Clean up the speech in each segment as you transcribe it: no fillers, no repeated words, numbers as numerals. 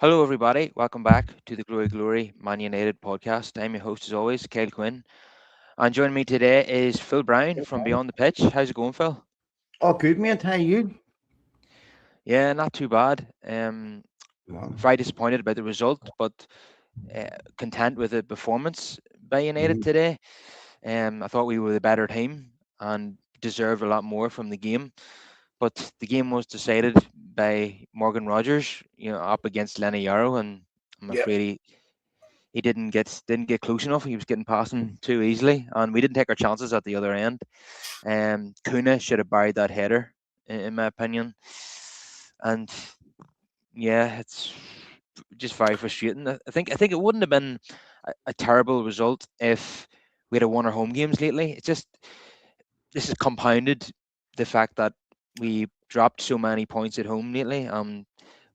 Hello, everybody. Welcome back to the Glory Glory Man United podcast. I'm your host, as always, Kyle Quinn. And joining me today is Phil Brown from Beyond the Pitch. How's it going, Phil? Oh, good, mate. How you? Yeah, not too bad. Well, Very disappointed about the result, but uh, content with the performance by United mhm. today. I thought we were the better team and deserved a lot more from the game. But the game was decided by Morgan Rogers, up against Lenny Yarrow, and I'm Yeah. afraid he didn't get close enough. He was getting past him too easily, and we didn't take our chances at the other end. Kuna should have buried that header, in my opinion. And yeah, it's just very frustrating. I think it wouldn't have been a terrible result if we'd have won our home games lately. It's just this has compounded the fact that we dropped so many points at home lately.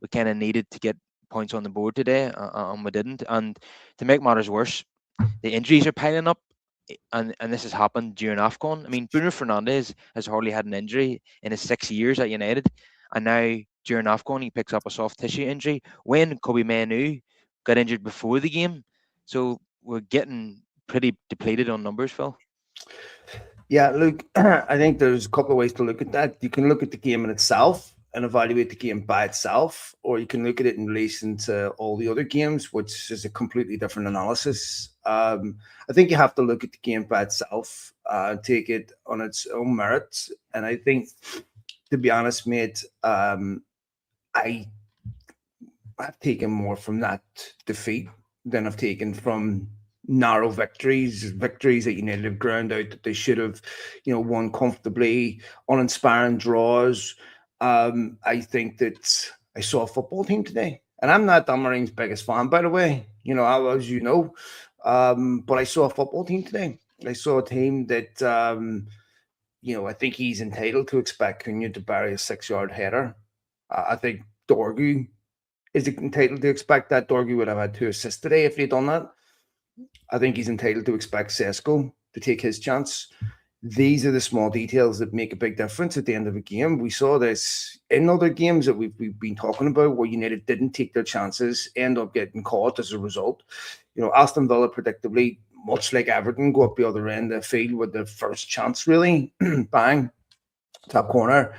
We kind of needed to get points on the board today, and we didn't. And to make matters worse, the injuries are piling up, and this has happened during AFCON. I mean, Bruno Fernandes has hardly had an injury in his 6 years at United, and now during AFCON he picks up a soft tissue injury. When Kobe Manu got injured before the game, so we're getting pretty depleted on numbers, Phil. Yeah, look, I think there's a couple of ways to look at that. You can look at the game in itself and evaluate the game by itself, or you can look at it in relation to all the other games, which is a completely different analysis. I think you have to look at the game by itself, take it on its own merits. And I think, to be honest, mate, I I've taken more from that defeat than I've taken from narrow victories that United have ground out that they should have, won comfortably, uninspiring draws. I think that I saw a football team today, and I'm not Damaring's biggest fan, by the way. As you know, but I saw a football team today. I saw a team that, I think he's entitled to expect Cunha to bury a 6 yard header. I think Dorgu is entitled to expect that. Dorgu would have had 2 assists today if he'd done that. I think he's entitled to expect Sesko to take his chance. These are the small details that make a big difference at the end of a game. We saw this in other games that we've been talking about where United didn't take their chances, end up getting caught as a result. Aston Villa predictably, much like Everton, go up the other end of the field with their first chance, really. Bang, top corner.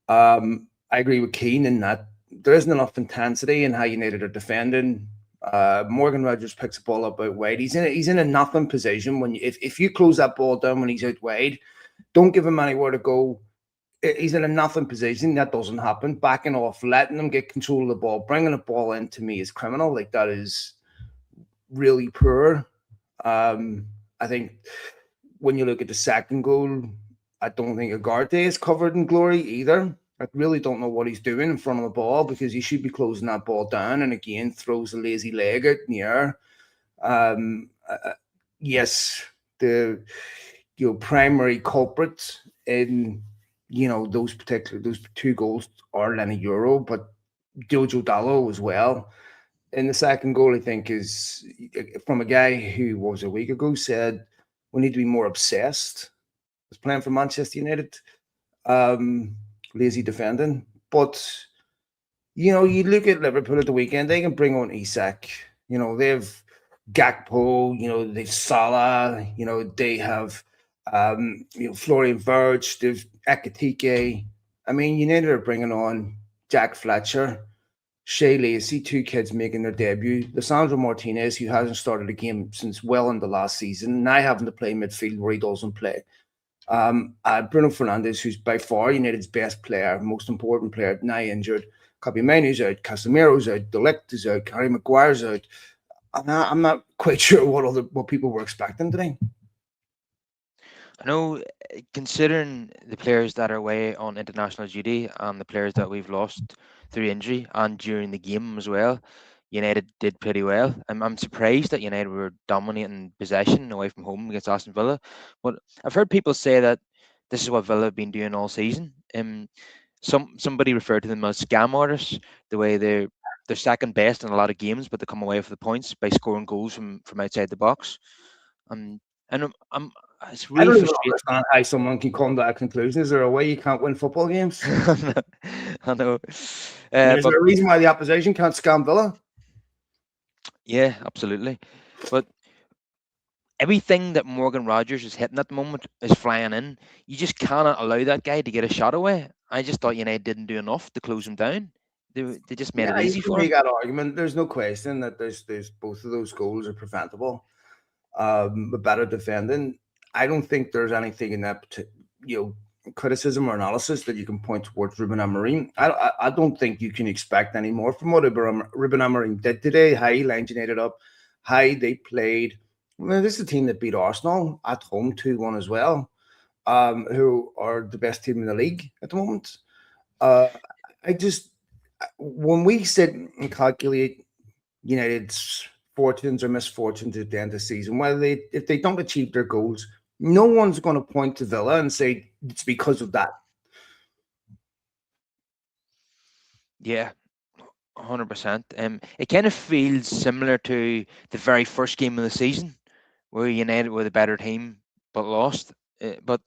I agree with Keane in that there isn't enough intensity in how United are defending. Morgan Rogers picks the ball up out wide. He's in a nothing position when if you close that ball down when he's out wide, don't give him anywhere to go. He's in a nothing position. That doesn't happen. Backing off, letting him get control of the ball, bringing the ball in to me is criminal. Like that is really poor. I think when you look at the second goal, I don't think Agarte is covered in glory either. I really don't know what he's doing in front of the ball because he should be closing that ball down and again throws a lazy leg out in the air. Yes, the primary culprits in those two goals are Lenny Euro, but Jojo Dallo as well. And the second goal, I think, is from a guy who was a week ago said we need to be more obsessed. Was playing for Manchester United, lazy defending. But you look at Liverpool at the weekend; they can bring on Isak. They've Gakpo. They've Salah. They have Florian Wirtz. They've Ekatike. I mean, United are bringing on Jack Fletcher. Shea Lacey, two kids making their debut. Lissandro Martinez, who hasn't started a game since well into last season, now having to play midfield where he doesn't play. Bruno Fernandes, who's by far United's best player, most important player, now injured. Menu's out, Casemiro's out, Delict is out, Harry Maguire's out. I'm not quite sure what people were expecting today. I know, considering the players that are away on international duty and the players that we've lost through injury and during the game as well, United did pretty well. I'm surprised that United were dominating possession away from home against Aston Villa. But I've heard people say that this is what Villa have been doing all season. Somebody referred to them as scam artists, the way they're second best in a lot of games, but they come away with the points by scoring goals from outside the box. Um, and it's I really don't even frustrating. understand how someone can come to that conclusion. Is there a way you can't win football games? I know. I mean, is But there a reason why the opposition can't scam Villa? Yeah, absolutely. But everything that Morgan Rogers is hitting at the moment is flying in. You just cannot allow that guy to get a shot away. I just thought United didn't do enough to close him down. They just made it Yeah, you easy can for make him. that argument. There's no question that there's both of those goals are preventable. But better defending. I don't think there's anything in that, you know, criticism or analysis that you can point towards Ruben Amorim. I don't think you can expect any more from what Ruben Amorim did today. How he lined United up, how they played. Well, this is a team that beat Arsenal at home 2-1 as well, who are the best team in the league at the moment. Uh, I just, when we sit and calculate United's fortunes or misfortunes at the end of the season, whether they if they don't achieve their goals, no one's going to point to Villa and say it's because of that. Yeah, 100%. It kind of feels similar to the very first game of the season, where United were the better team but lost. But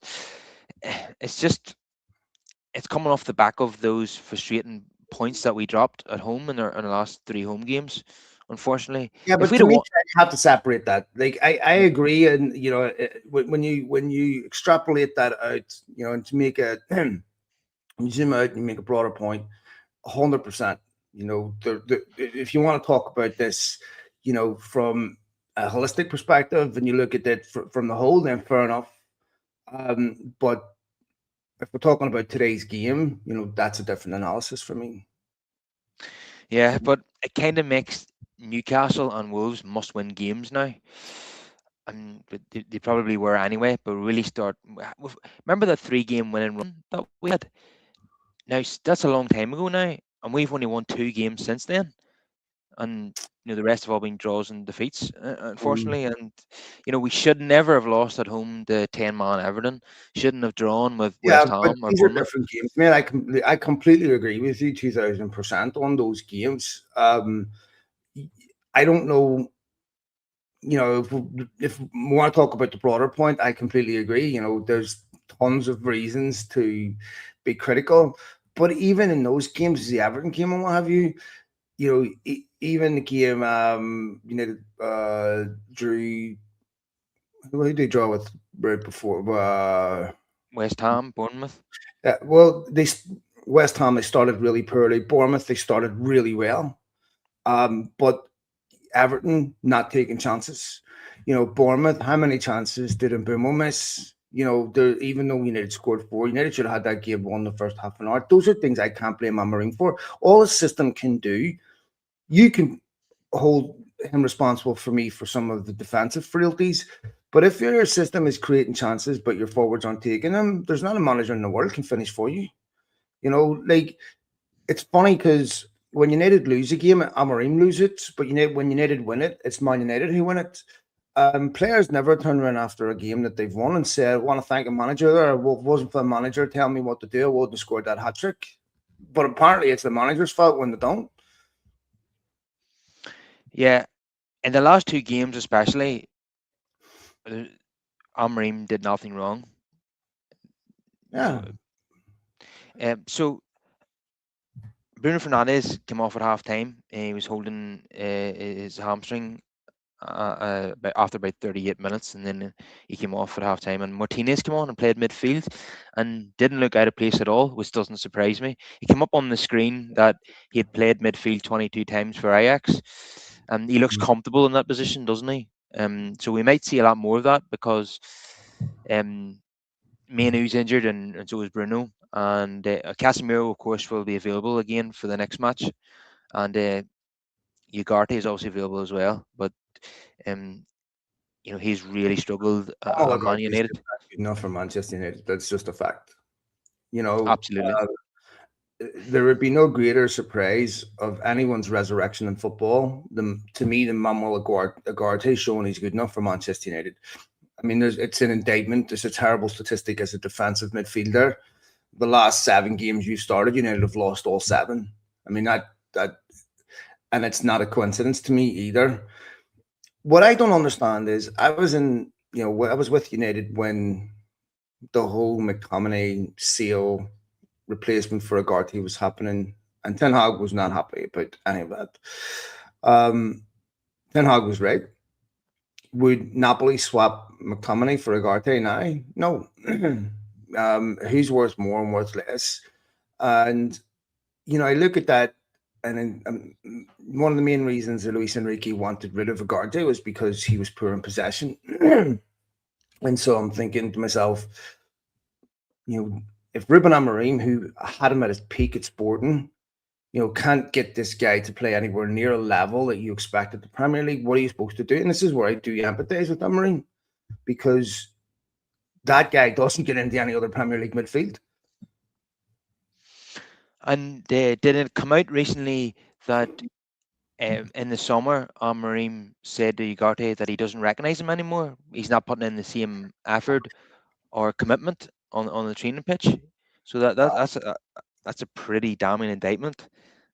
it's just it's coming off the back of those frustrating points that we dropped at home in our last three home games. Unfortunately, Yeah, if but we'd to have me, won, you have to separate that. Like I agree, and you know, when you extrapolate that out, you know, and to make a you zoom out and you make a broader point, 100%. You know, if you want to talk about this, you know, from a holistic perspective, and you look at it from the whole, then fair enough. But if we're talking about today's game, you know, that's a different analysis for me. yeah, but it kind of makes Newcastle and Wolves must-win games now. And but they probably were anyway. But really start. Remember that three-game winning run that we had? Now that's a long time ago now, and we've only won two games since then. And the rest have all been draws and defeats, Um, unfortunately. And we should never have lost at home to 10-man Everton. Shouldn't have drawn with yeah, West but Ham or these are Bournemouth. different games, man. I completely agree with you, 2000% on those games. I don't know, you know, if we want to talk about the broader point, I completely agree. You know, there's tons of reasons to be critical, but even in those games, the Everton game and what have you, you know, even the game, United drew. Who did they draw with right before? West Ham, Bournemouth. Well, West Ham they started really poorly. Bournemouth they started really well. But Everton not taking chances. You know, Bournemouth, how many chances did Mbumo miss? You know, even though United scored four, United should have had that game won the first half an hour. Those are things I can't blame Amorim for. All the system can do, you can hold him responsible for me for some of the defensive frailties. But if your system is creating chances, but your forwards aren't taking them, there's not a manager in the world can finish for you. You know, like it's funny because when United lose a game, Amorim lose it, but when United win it, it's Man United who win it. Players never turn around after a game that they've won and say, "I want to thank a manager there. Well, if it wasn't for the manager telling me what to do, I wouldn't have scored that hat trick." But apparently, it's the manager's fault when they don't. Yeah, in the last two games especially, uh, Amrim did nothing wrong. You know, Yeah. so Bruno Fernandes came off at half time. He was holding his hamstring after about 38 minutes, and then he came off at half time. And Martinez came on and played midfield and didn't look out of place at all, which doesn't surprise me. He came up on the screen that he had played midfield 22 times for Ajax, and he looks comfortable in that position, doesn't he? So we might see a lot more of that because um, Mainu's injured, and so is Bruno. And Casemiro, of course, will be available again for the next match. And Ugarte is also available as well. But um, he's really struggled at Malaga Man is United. good enough for Manchester United. That's just a fact. You know, Absolutely. there would be no greater surprise of anyone's resurrection in football than to me than Manuel Ugarte showing he's good enough for Manchester United. I mean, it's an indictment. It's a terrible statistic as a defensive midfielder. The last seven games you started, United have lost all seven. I mean that, and it's not a coincidence to me either. What I don't understand is I was in, you know, I was with United when the whole McTominay Seal replacement for Ugarte was happening, and Ten Hag was not happy about any of that. Um, Ten Hag was right. Would Napoli swap McTominay for Ugarte now? No. Who's worth more and worth less? And I look at that, and then, one of the main reasons that Luis Enrique wanted rid of Ugarte was because he was poor in possession. And so I'm thinking to myself, if Ruben Amorim, who had him at his peak at Sporting, can't get this guy to play anywhere near a level that you expect at the Premier League, what are you supposed to do? And this is where I do empathize with Amorim, because that guy doesn't get into any other Premier League midfield. And did it come out recently that in the summer, Amorim said to Ugarte that he doesn't recognise him anymore? He's not putting in the same effort or commitment on the training pitch. So that's a pretty damning indictment,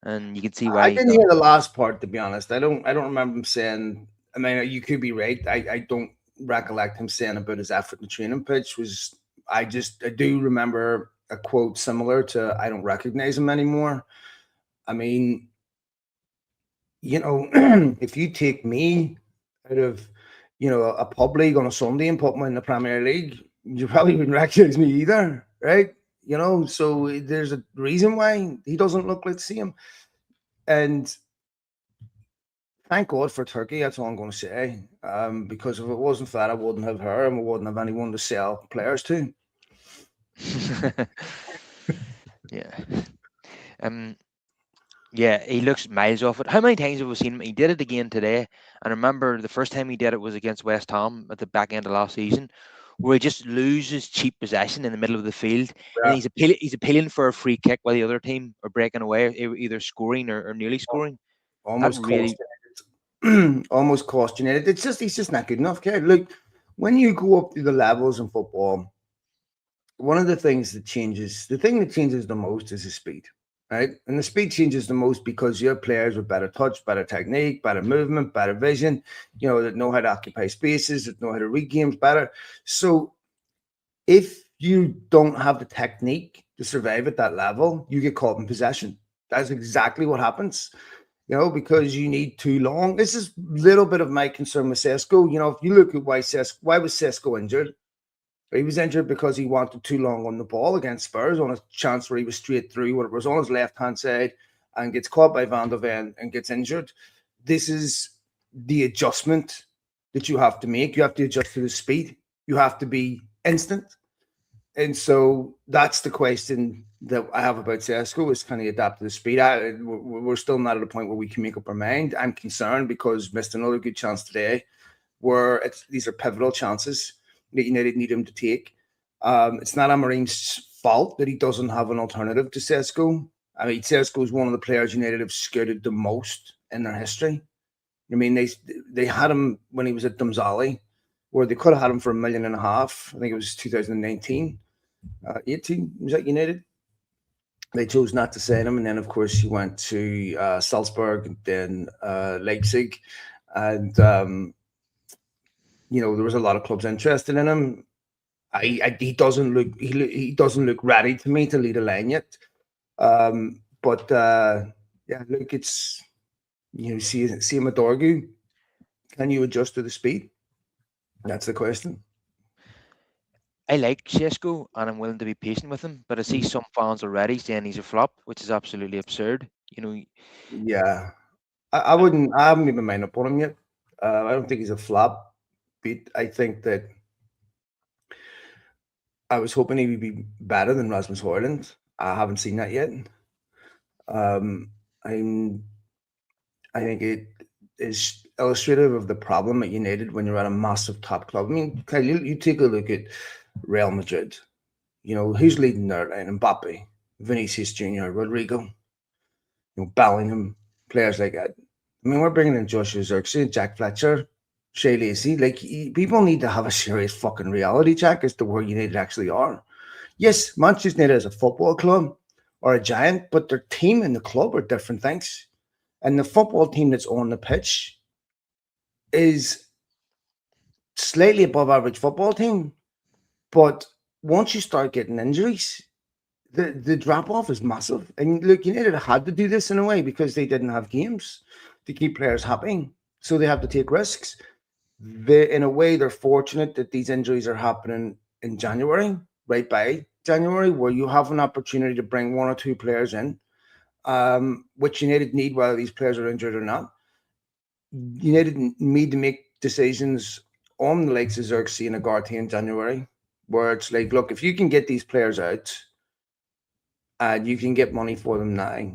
and you can see why I he's didn't not. hear the last part, to be honest. I don't remember him saying. I mean, you could be right. I don't recollect him saying about his effort in the training pitch. I do remember a quote similar to "I don't recognize him anymore." I mean, if you take me out of a pub league on a Sunday and put me in the Premier League, you probably wouldn't recognize me either, right? So there's a reason why he doesn't look like the same. And thank God for Turkey. That's all I'm going to say. Because if it wasn't for that, I wouldn't have her, and we wouldn't have anyone to sell players to. Yeah. Yeah, he looks miles off it. How many times have we seen him? He did it again today. And remember, the first time he did it was against West Ham at the back end of last season, where he just loses cheap possession in the middle of the field, and Yeah, he's appealing for a free kick while the other team are breaking away, either scoring or nearly scoring. That almost really. cost almost cost you. He's just not good enough, kid. Look, when you go up through the levels in football, one of the thing that changes the most is the speed, right? And the speed changes the most because you have players with better touch, better technique, better movement, better vision, that know how to occupy spaces, that know how to read games better. So if you don't have the technique to survive at that level, you get caught in possession. That's exactly what happens, because you need too long. This is a little bit of my concern with Sesko. If you look at why was Sesko injured? He was injured because he wanted too long on the ball against Spurs on a chance where he was straight through, when it was on his left-hand side, and gets caught by Van der Ven and gets injured. This is the adjustment that you have to make. You have to adjust to the speed. You have to be instant. And so that's the question that I have about Sesko, is can he adapt to the speed? We're still not at a point where we can make up our mind. I'm concerned because missed another good chance today, where these are pivotal chances that United need him to take. It's not Amorim's fault that he doesn't have an alternative to Sesko. I mean, Sesko is one of the players United have scouted the most in their history. I mean, they had him when he was at Dumzali, where they could have had him for $1.5 million. I think it was 2019, 18. Was that United? They chose not to sign him, and then of course he went to Salzburg, and then Leipzig, and there was a lot of clubs interested in him. He doesn't look ready to me to lead a line yet. But yeah, look, it's see him at Dorgu. Can you adjust to the speed? That's the question. I like Sesko and I'm willing to be patient with him, but I see some fans already saying he's a flop, which is absolutely absurd. Yeah, I wouldn't. I haven't even made up on him yet. I don't think he's a flop, but I think that I was hoping he would be better than Rasmus Højlund. I haven't seen that yet. Um, I'm. I think it is illustrative of the problem at United when you're at a massive top club. I mean, Kyle, you take a look at Real Madrid. Who's leading their line? Mbappe, Vinicius Jr., Rodrigo, Bellingham, players like that. I mean, we're bringing in Joshua Zirkzee, Jack Fletcher, Shea Lacey. Like, people need to have a serious fucking reality check as to where United actually are. Yes, Manchester United is a football club or a giant, but their team and the club are different things. And the football team that's on the pitch is slightly above average football team. But once you start getting injuries, the drop off is massive. And look, United had to do this in a way because they didn't have games to keep players happy. so they have to take risks. They, in a way, they're fortunate that these injuries are happening in January, right by January, where you have an opportunity to bring one or two players in, which United need, whether these players are injured or not. United need to make decisions on the likes of Xerxes and Agarty in January, where it's like, look, if you can get these players out and you can get money for them now,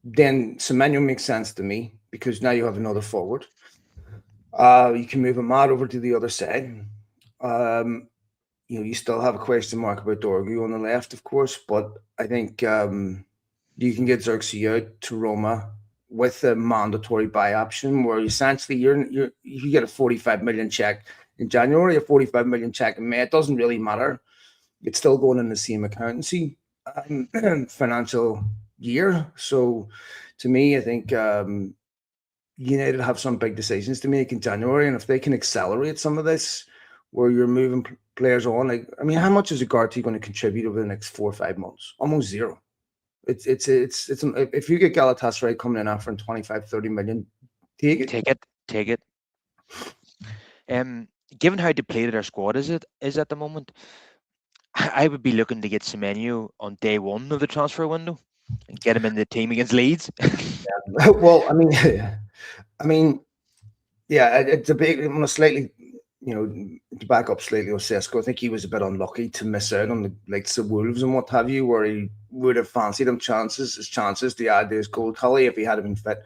then Semenyo makes sense to me because now you have another forward. You can move Ahmad over to the other side. You still have a question mark about Dorgu on the left, of course, but I think you can get Xerxes out to Roma with a mandatory buy option, where essentially you get a 45 million check in January, a 45 million check in May. It doesn't really matter. It's still going in the same accountancy financial year. So, to me, I think United have some big decisions to make in January, and if they can accelerate some of this, where you're moving players on, like, I mean, how much is Ugarte going to contribute over the next 4 or 5 months? Almost zero. It's if you get Galatasaray coming in offering 25, 30 million, take it. Take it. Given how depleted our squad is at the moment, I would be looking to get Semenyo on day one of the transfer window and get him in the team against Leeds. Well, I mean, yeah, it's a big, on a slightly, to back up slightly on Sesko, I think he was a bit unlucky to miss out on the likes of Wolves and what have you, where he would have fancied his chances to add to his goal tally if he had been fit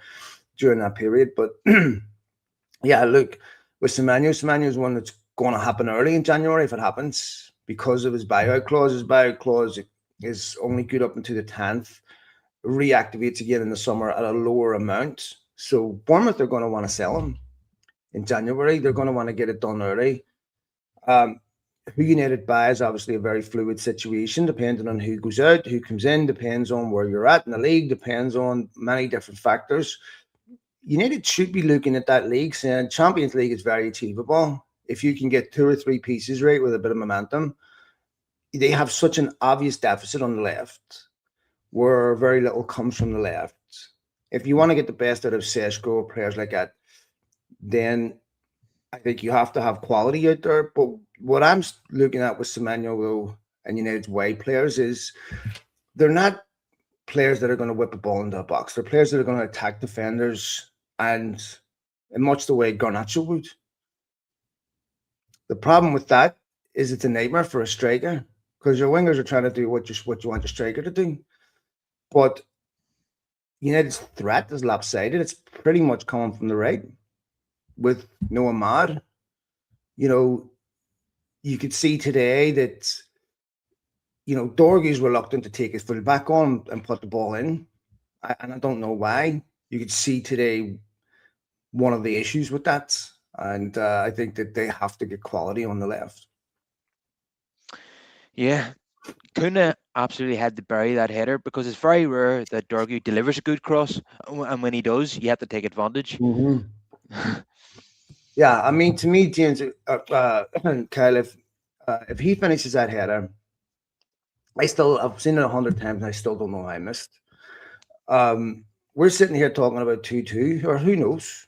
during that period. But yeah, look, with Semenyo is one that's going to happen early in January if it happens because of his buyout clause. His buyout clause is only good up until the 10th, reactivates again in the summer at a lower amount. So Bournemouth are going to want to sell him in January. They're going to want to get it done early. Who United buy is obviously a very fluid situation, depending on who goes out, who comes in, depends on where you're at in the league, depends on many different factors. United should be looking at that league saying Champions League is very achievable. If you can get 2 or 3 pieces right with a bit of momentum, they have such an obvious deficit on the left where very little comes from the left. If you want to get the best out of Sesko or players like that, then I think you have to have quality out there. But what I'm looking at with Semenyo, though, and United's way players is they're not players that are going to whip a ball into a box. They're players that are going to attack defenders and in much the way Garnacho would. The problem with that is it's a nightmare for a striker because your wingers are trying to do what you want your striker to do. But United's threat is lopsided. It's pretty much coming from the right with no Ahmad. You could see today that, Dorgu's reluctant to take his full back on and put the ball in. And I don't know why. You could see today one of the issues with that. And I think that they have to get quality on the left. Yeah, Kuna absolutely had to bury that header because it's very rare that Dorgu delivers a good cross, and when he does, you have to take advantage. Mm-hmm. Yeah, I mean, to me, James, Kyle, if he finishes that header, I've seen it 100 times, and I still don't know how I missed. We're sitting here talking about 2-2, or who knows,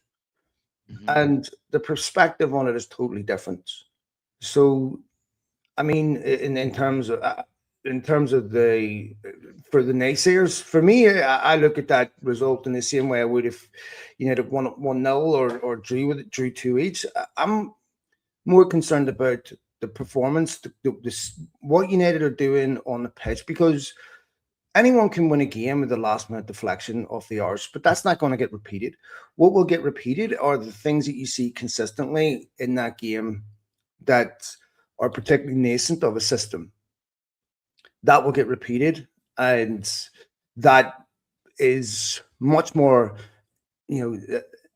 and the perspective on it is totally different. So, I mean, in terms of for the naysayers, for me, I look at that result in the same way I would if United won 1-0 or drew 2 each. I'm more concerned about the performance, what United are doing on the pitch, because anyone can win a game with the last minute deflection off the arse, but that's not going to get repeated. What will get repeated are the things that you see consistently in that game that are particularly nascent of a system. That will get repeated, and that is much more,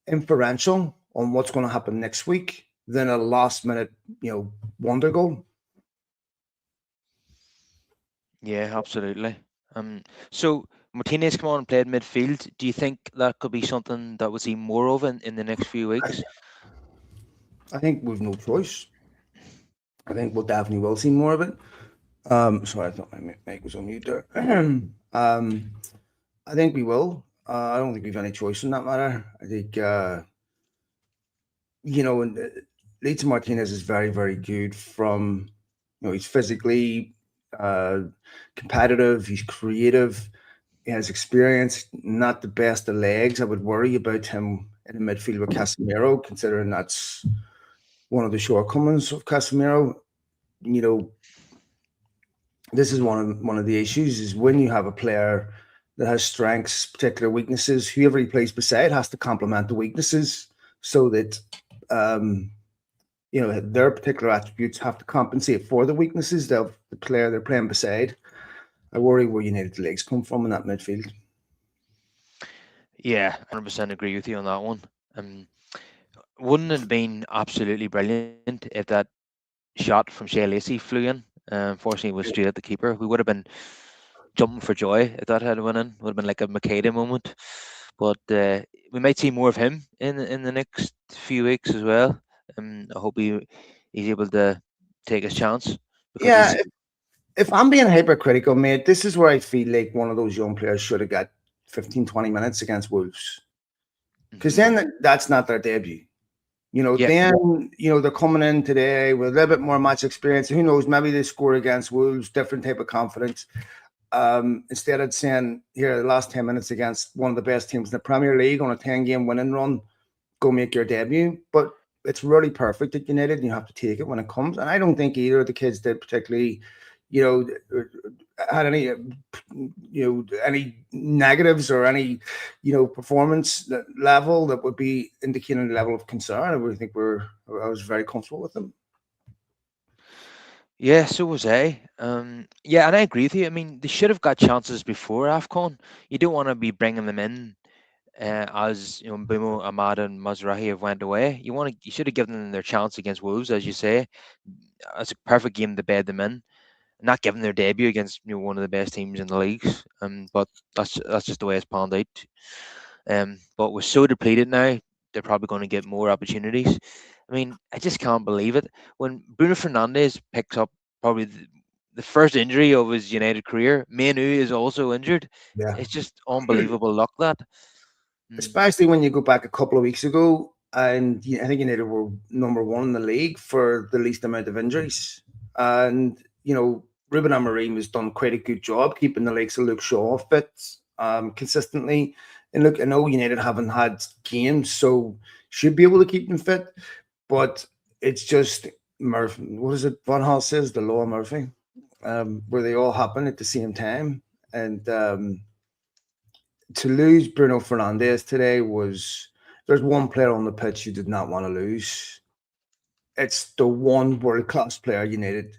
inferential on what's going to happen next week than a last minute, wonder goal. Yeah, absolutely. So Martinez come on and played midfield. Do you think that could be something that we'll see more of in the next few weeks? I think we've no choice. I think we'll definitely will see more of it. Sorry, I thought my mic was on mute there. I think we will. I don't think we've any choice in that matter. I think and Leeds Martinez is very, very good. He's physically uh, competitive. He's creative. He has experience. Not the best of legs. I would worry about him in the midfield with Casemiro, considering that's one of the shortcomings of Casemiro. You know, this is one of the issues is when you have a player that has strengths, particular weaknesses, whoever he plays beside has to complement the weaknesses so that um, their particular attributes have to compensate for the weaknesses of the player they're playing beside. I worry where United legs come from in that midfield. Yeah, 100% agree with you on that one. Um, wouldn't it have been absolutely brilliant if that shot from Shea Lacey flew in? Unfortunately, it was straight at the keeper. We would have been jumping for joy if that had went in. Would have been like a Makeda moment. But we might see more of him in the next few weeks as well. I hope he's able to take his chance because Yeah, he's. if I'm being hypercritical, mate, this is where I feel like one of those young players should have got 15, 20 minutes against Wolves. Because Mhm. then that's not their debut. Yeah, They're coming in today with a little bit more match experience. Who knows? Maybe they score against Wolves, different type of confidence. Instead of saying, here, the last 10 minutes against one of the best teams in the Premier League on a 10-game winning run, go make your debut. But it's really perfect at United, and you have to take it when it comes. And I don't think either of the kids did particularly, you know, had any negatives or any, performance level that would be indicating a level of concern. I really think I was very comfortable with them. yeah, so was I. Yeah, and I agree with you. I mean, they should have got chances before AFCON. You don't want to be bringing them in as Mbeumo, Ahmad, and Mazrahi have went away. You should have given them their chance against Wolves, as you say. It's a perfect game to bed them in, not giving their debut against one of the best teams in the leagues. But that's just the way it's panned out. But we're so depleted now, they're probably going to get more opportunities. I mean, I just can't believe it. When Bruno Fernandes picks up probably the first injury of his United career, Manu is also injured. Yeah. It's just unbelievable luck that. Mm, Especially when you go back a couple of weeks ago, and I think United were number one in the league for the least amount of injuries. And Ruben Amorim has done quite a good job keeping the likes of Luke Shaw fit consistently. And look, I know United haven't had games, so should be able to keep them fit. But it's just Murphy. What is it? Van Hal says the law of Murphy, where they all happen at the same time, and to lose Bruno Fernandes today was there's one player on the pitch you did not want to lose. It's the one world class player United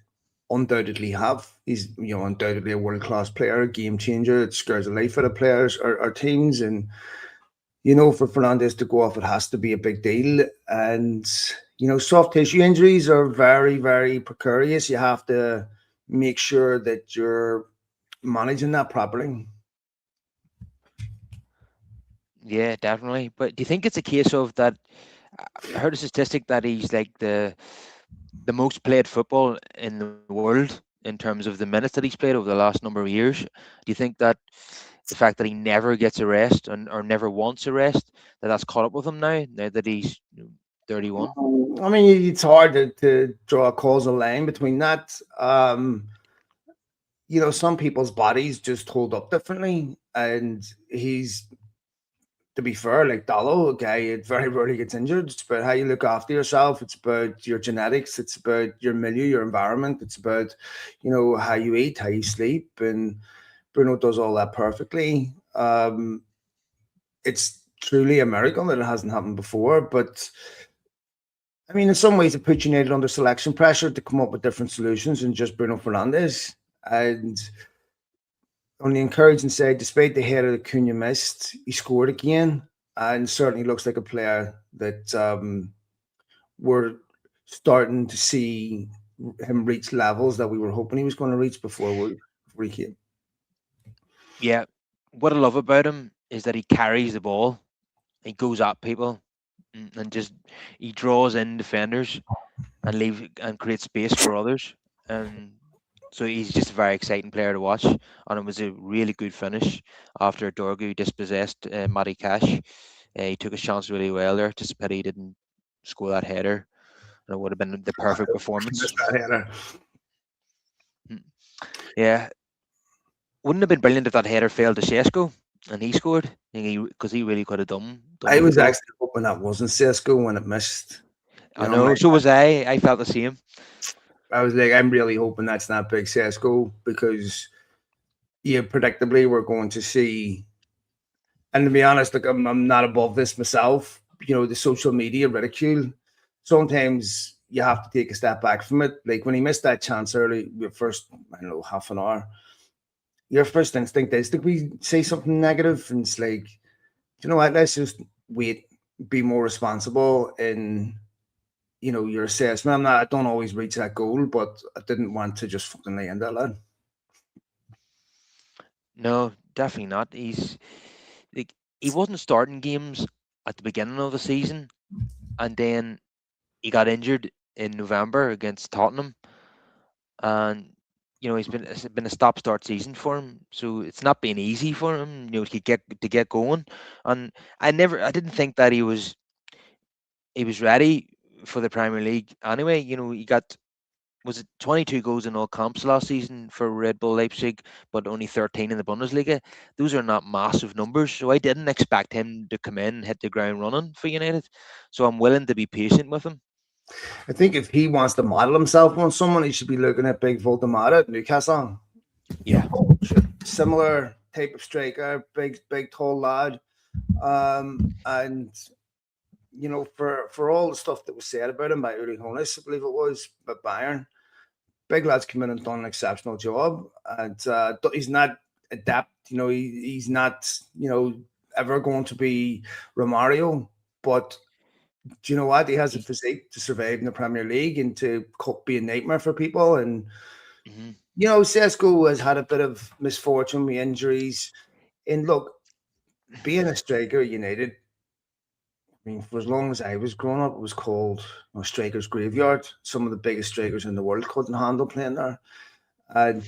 undoubtedly have. He's undoubtedly a world class player, a game changer. It scares the life out of players or teams, and for Fernandes to go off, it has to be a big deal. And soft tissue injuries are very, very precarious. You have to make sure that you're managing that properly. yeah, definitely. But do you think it's a case of that? I heard a statistic that he's like the most played football in the world in terms of the minutes that he's played over the last number of years. Do you think that the fact that he never gets a rest or never wants a rest, that's caught up with him now that he's 31? I mean, it's hard to draw a causal line between that. Some people's bodies just hold up differently, and he's, to be fair, like Dallo, a guy it very rarely gets injured. It's about how you look after yourself. It's about your genetics. It's about your milieu, your environment. It's about, how you eat, how you sleep, and Bruno does all that perfectly. It's truly a miracle that it hasn't happened before, but I mean, in some ways, it puts United under selection pressure to come up with different solutions than just Bruno Fernandes. And on the encouraging side, despite the header that Cunha missed, he scored again, and certainly looks like a player that we're starting to see him reach levels that we were hoping he was going to reach before he came. Yeah. What I love about him is that he carries the ball, he goes at people, and just he draws in defenders and creates space for others. Um, So he's just a very exciting player to watch, and it was a really good finish after Dorgu dispossessed Matty Cash. He took his chance really well there. Just a pity he didn't score that header, and it would have been the perfect performance. Missed that header. Mm. Yeah, wouldn't have been brilliant if that header failed to Shesko and he scored, because he really could have done I with the was goal. actually hoping that wasn't Cisco when it missed. You I know, my, know, so was I. I felt the same. I was like, I'm really hoping that's not Big Cisco because, yeah, predictably we're going to see. And to be honest, like I'm not above this myself. You know, the social media ridicule. Sometimes you have to take a step back from it. Like when he missed that chance early, the first, I don't know, half an hour, your first instinct is to we say something negative, and it's like, you know what? Let's just wait, be more responsible in your assessment. I don't always reach that goal, but I didn't want to just fucking lay in that lad. No, definitely not. Like, he wasn't starting games at the beginning of the season, and then he got injured in November against Tottenham, and it's been a stop-start season for him, so it's not been easy for him, to get going. And I didn't think that he was ready for the Premier League anyway. He got, was it 22 goals in all comps last season for Red Bull Leipzig, but only 13 in the Bundesliga. Those are not massive numbers, so I didn't expect him to come in and hit the ground running for United. So I'm willing to be patient with him. I think if he wants to model himself on someone, he should be looking at Big Voldemort at Newcastle. Yeah. Similar type of striker, big, tall lad. And for all the stuff that was said about him by Uli Hoeneß, I believe it was, but Bayern, big lad's come in and done an exceptional job. And he's not adapt. He's not ever going to be Romario, but do you know what? He has a He, physique to survive in the Premier League and to be a nightmare for people. And mhm. Sesko has had a bit of misfortune with injuries. And look, being a striker at United, I mean, for as long as I was growing up, it was called Strikers Graveyard. Some of the biggest strikers in the world couldn't handle playing there, and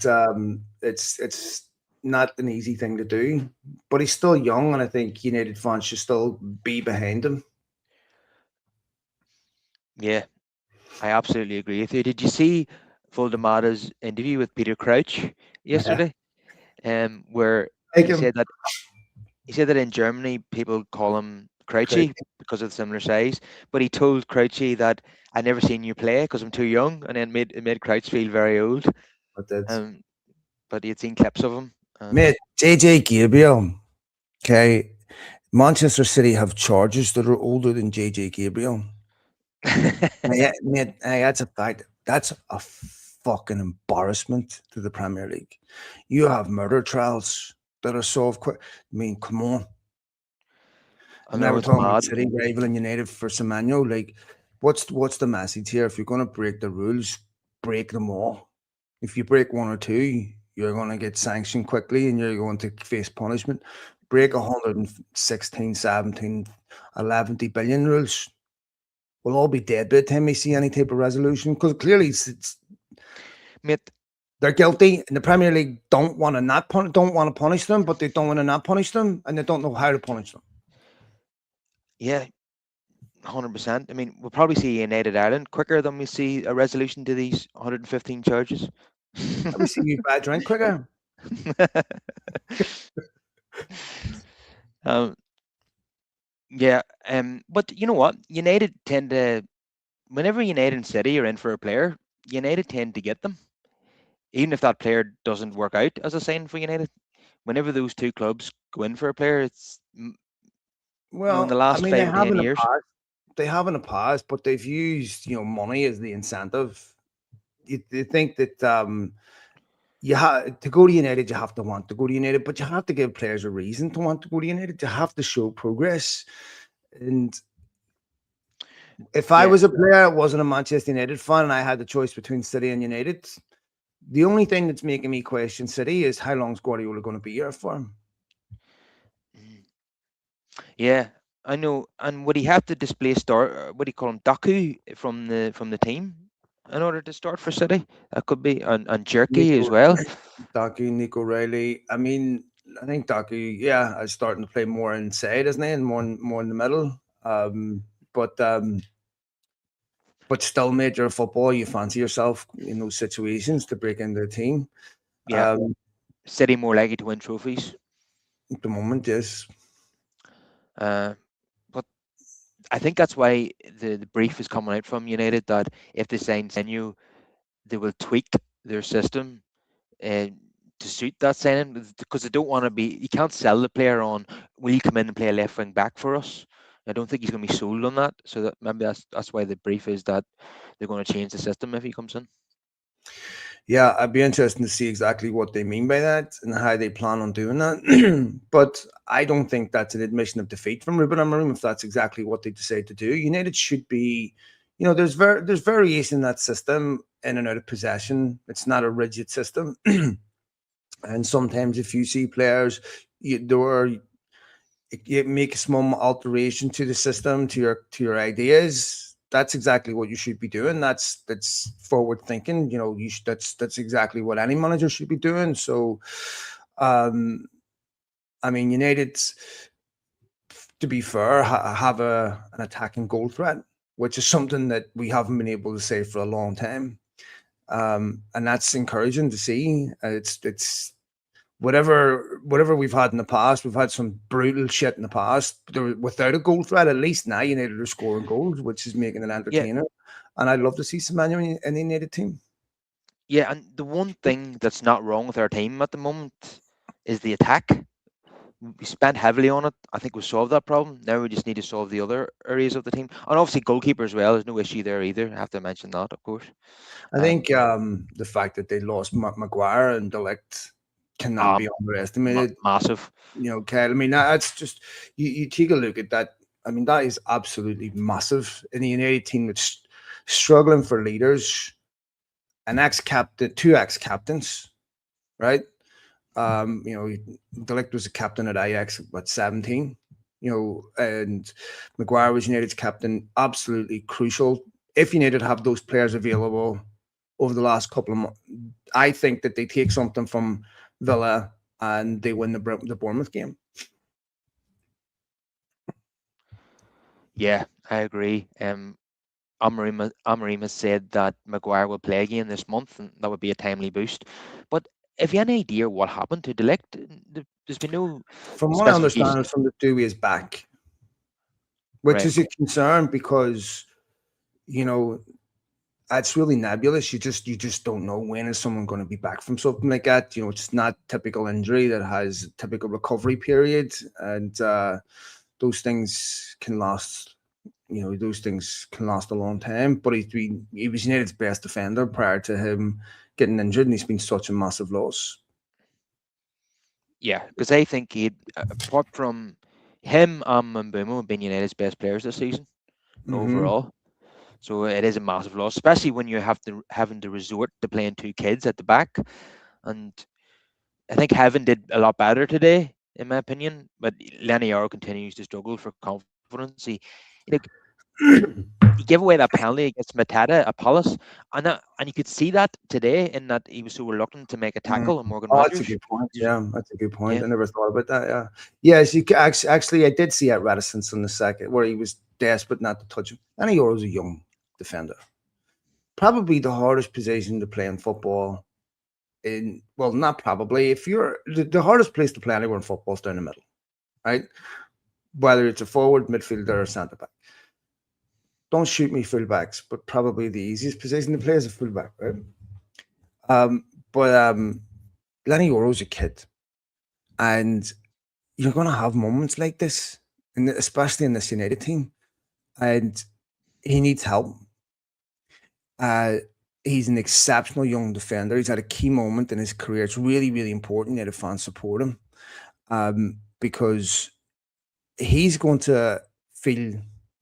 it's not an easy thing to do. But he's still young, and I think United fans should still be behind him. Yeah, I absolutely agree with you. Did you see Voldemada's interview with Peter Crouch Yeah, yesterday? Where like he him, said that he said that in Germany people call him Crouchy crazy, because of the similar size, but he told Crouchy that I never seen you play because I'm too young, and then made Crouch feel very old. but that's Um, but he had seen clips of him, and mate. JJ Gabriel. Okay, Manchester City have charges that are older than JJ Gabriel. Yeah, mate, hey, that's a fact. That's a fucking embarrassment to the Premier League. You have murder trials that are solved quick. I mean, come on. I And now know we're it's talking about mad. City rivaling United for Semenyo. Like, what's the message here? If you're going to break the rules, break them all. If you break one or two, you're going to get sanctioned quickly and you're going to face punishment. Break 116, 17, 11 billion rules. We'll all be dead by the time we see any type of resolution because clearly Mate, they're guilty, and the Premier League don't want to punish them, but they don't want to not punish them, and they don't know how to punish them. yeah, 100%. I mean, we'll probably see United Ireland quicker than we see a resolution to these 115 charges. Let me see you bad drink quicker. um, yeah, but you know what? United tend to, whenever United and City are in for a player, United tend to get them, even if that player doesn't work out as a sign for United. Whenever those two clubs go in for a player, it's in the Well, I last mean, they five or have ten in the years. past. They have in the past, but they've used money as the incentive. You think that you have to go to United, you have to want to go to United, but you have to give players a reason to want to go to United. You have to show progress. And if I Yeah, was a player, I wasn't a Manchester United fan, and I had the choice between City and United, the only thing that's making me question City is how long is Guardiola going to be here for? mm, yeah, I know. And would he have to display What do you call him, Daku from the team? in order to start for City. That could be, and Jerky as Nico, well. Nico Riley. I mean, I think Docky, yeah, is starting to play more inside, isn't he, and more in the middle. But still, major football, you fancy yourself in those situations to break into the team. Yeah, Um, City more likely to win trophies. at the moment, yes. Uh, but I think that's why the brief is coming out from United that if they sign Senyu, they will tweak their system uh, to suit that signing because they don't want to be. You can't sell the player on. Will you come in and play a left wing back for us? I don't think he's going to be sold on that. So that maybe that's why the brief is that they're going to change the system if he comes in. Yeah, I'd be interested to see exactly what they mean by that and how they plan on doing that. But I don't think that's an admission of defeat from Ruben Amorim if that's exactly what they decide to do. United should be, there's variation in that system in and out of possession. It's not a rigid system, and sometimes if you see players, there are you make a small alteration to the system to your ideas. That's exactly what you should be doing. That's forward thinking. That's exactly what any manager should be doing. So um I mean, United, to be fair, have an attacking goal threat, which is something that we haven't been able to say for a long time. And that's encouraging to see. It's whatever we've had in the past. We've had some brutal shit in the past. But without a goal threat, at least now United are scoring goals, which is making it Yeah, entertaining. And I'd love to see some Man in the United team. yeah. And the one thing that's not wrong with our team at the moment is the attack. We spent heavily on it. I think we solved that problem. Now we just need to solve the other areas of the team, and obviously goalkeeper as well. There's no issue there either. I have to mention that, of course. I Um, think the fact that they lost Maguire and Delict cannot be um underestimated. massive. Kyle. I mean, that's just you take a look at that. I mean, that is absolutely massive in the United team that's struggling for leaders, an ex-captain, two ex-captains, right? You know, Delict was a captain at Ajax at 17, and Maguire was United's captain. Absolutely crucial. If United have those players available over the last couple of months, I think that they take something from Villa and they win the Bournemouth game. Yeah, I agree. Amorim has said that Maguire will play again this month, and that would be a timely boost. But have you any idea what happened to Delict? There's been no From what I understand, specification, it's from the Dewey's back, which right? is a concern because you know it's really nebulous. You just don't know when is someone going to be back from something like that. It's not typical injury that has a typical recovery period, and those things can last. Those things can last a long time. But he was United's best defender prior to him getting injured, and he's been such a massive loss. Yeah, because I think he, apart from him, and Mbeumo have been United's best players this season Mm-hmm. overall. So it is a massive loss, especially when you having to resort to playing two kids at the back. And I think Heaven did a lot better today, in my opinion. But Laniero continues to struggle for confidence. You know, he gave away that penalty against Mateta at Palace, and you could see that today in that he was so reluctant to make a Mm. tackle on Morgan Oh, that's a Rogers. good point. He's- Yeah, that's a good point. Yeah, I never thought about that. Yeah, yes, you actually, I did see that reticence in the second where he was desperate not to touch him. And he was a young defender. Probably the hardest position to play in football. Well, not probably. If you're the hardest place to play anywhere in football is down the middle, right? Whether it's a forward, midfielder, or centre back. Don't shoot me fullbacks, but probably the easiest position to play is a fullback, right? But Lenny Oro's a kid, and you're going to have moments like this, and especially in this United team, and he needs help. Uh, he's an exceptional young defender. He's had a key moment in his career. It's really, really important that the fans support him because he's going to feel.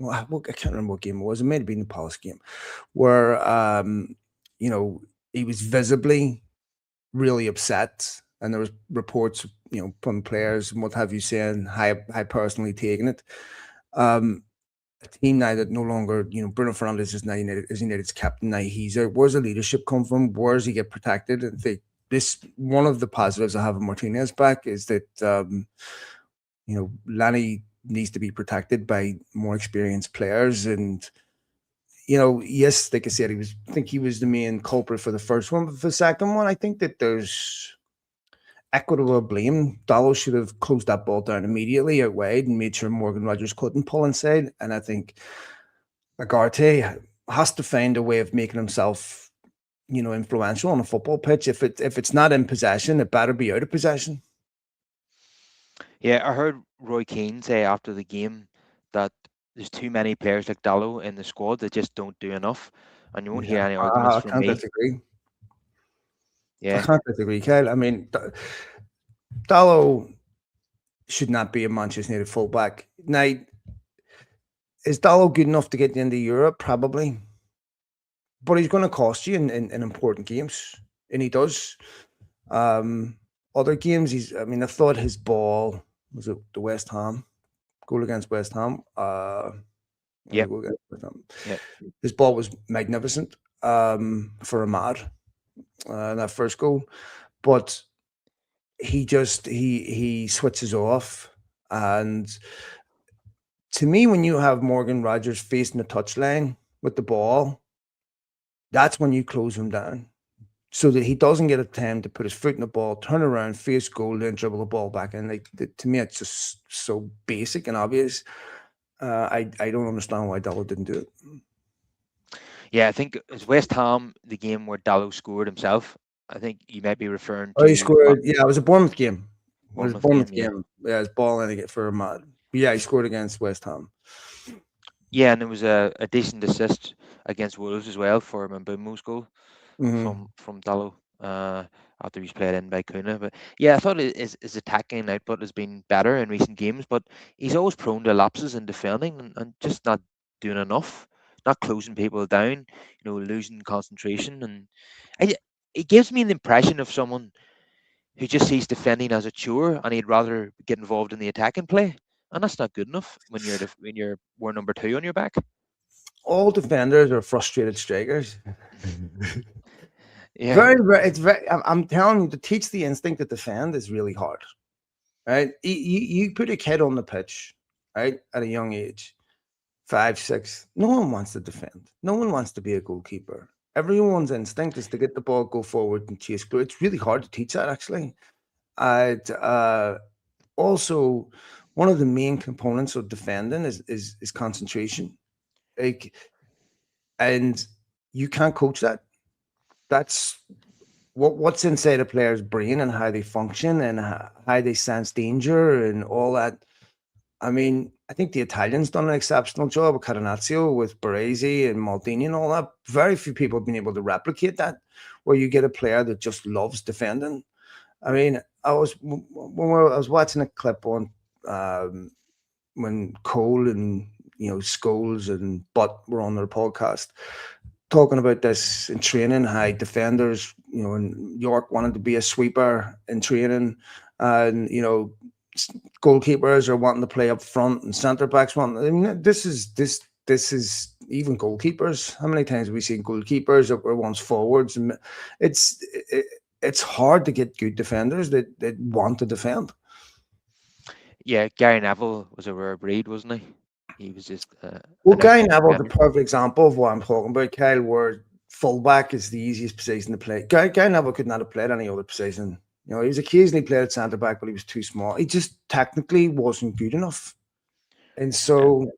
Well, I can't remember what game it was. It may have been the Palace game where you know he was visibly really upset, and there was reports, from players and what have you saying how personally taking it. Um, a team now that no longer, Bruno Fernandes is now United's captain. Now he's out. Where's the leadership come from? Where does he get protected? And this one of the positives I have of Martinez back is that Lanny needs to be protected by more experienced players. And yes, like I said, I think he was the main culprit for the first one, but for the second one, I think that there's equitable blame. Dallo should have closed that ball down immediately out wide and made sure Morgan Rogers couldn't pull inside. And I think Agarte has to find a way of making himself, influential on a football pitch. If it's not in possession, it better be out of possession. Yeah, I heard Roy Keane say after the game that there's too many players like Dallo in the squad that just don't do enough, and you won't Yeah, hear any arguments I from can't me. disagree. I Yeah, can't disagree, Kyle. I mean, Dallo should not be a Manchester United fullback. Now, is Dallo good enough to get you into Europe? Probably. But he's going to cost you in important games. And he does. Other games, I thought his ball was it the West Ham goal against West Ham. yep, Goal against West Ham. yep. His ball was magnificent for Ahmad, that first goal. But he switches off. And to me, when you have Morgan Rogers facing the touchline with the ball, that's when you close him down so that he doesn't get a time to put his foot in the ball, turn around, face goal, then dribble the ball back. And to me, it's just so basic and obvious. I don't understand why Dallo didn't do it. Yeah, I think it's West Ham, the game where Dallo scored himself. I think you might be referring Oh, he to scored. Yeah, it was a Bournemouth game. It was a Bournemouth Bournemouth game. Yeah, game. Yeah, it's ball in it for Ahmad. But yeah, he scored against West Ham. yeah, and there was a decent assist against Wolves as well for Mbeumo's goal Mm-hmm. from Dallo. After he's played in by Kuna. But yeah, I thought his attacking output has been better in recent games, but he's always prone to lapses in defending and just not doing enough, not closing people down, losing concentration. And I, it gives me the impression of someone who just sees defending as a chore and he'd rather get involved in the attacking play. And that's not good enough when you're we're number two on your back. All defenders are frustrated strikers. Yeah, Very, very. It's very. I'm telling you, to teach the instinct to defend is really hard. Right? You put a kid on the pitch, right, at a young age, 5, 6. No one wants to defend. No one wants to be a goalkeeper. Everyone's instinct is to get the ball, go forward, and chase through. It's really hard to teach that, actually. I'd also one of the main components of defending is concentration. Like, and you can't coach that. That's what's inside a player's brain and how they function and how they sense danger and all that. I mean, I think the Italians done an exceptional job with Catenaccio, with Baresi and Maldini and all that. Very few people have been able to replicate that, where you get a player that just loves defending. I mean, I was watching a clip on when Cole and Scholes and Butt were on their podcast talking about this in training, how defenders, in York wanted to be a sweeper in training, and goalkeepers are wanting to play up front, and centre backs want. I mean, this is even goalkeepers. How many times have we seen goalkeepers that were once forwards? And it's it's hard to get good defenders that want to defend. yeah. Gary Neville was a rare breed, wasn't he? He was just Well, an Gary excellent Neville's a defender. perfect example of what I'm talking about, Kyle, where fullback is the easiest position to play. Gary Neville could not have played any other position. He was occasionally played at centre back, but he was too small. He just technically wasn't good enough. And Yeah, so,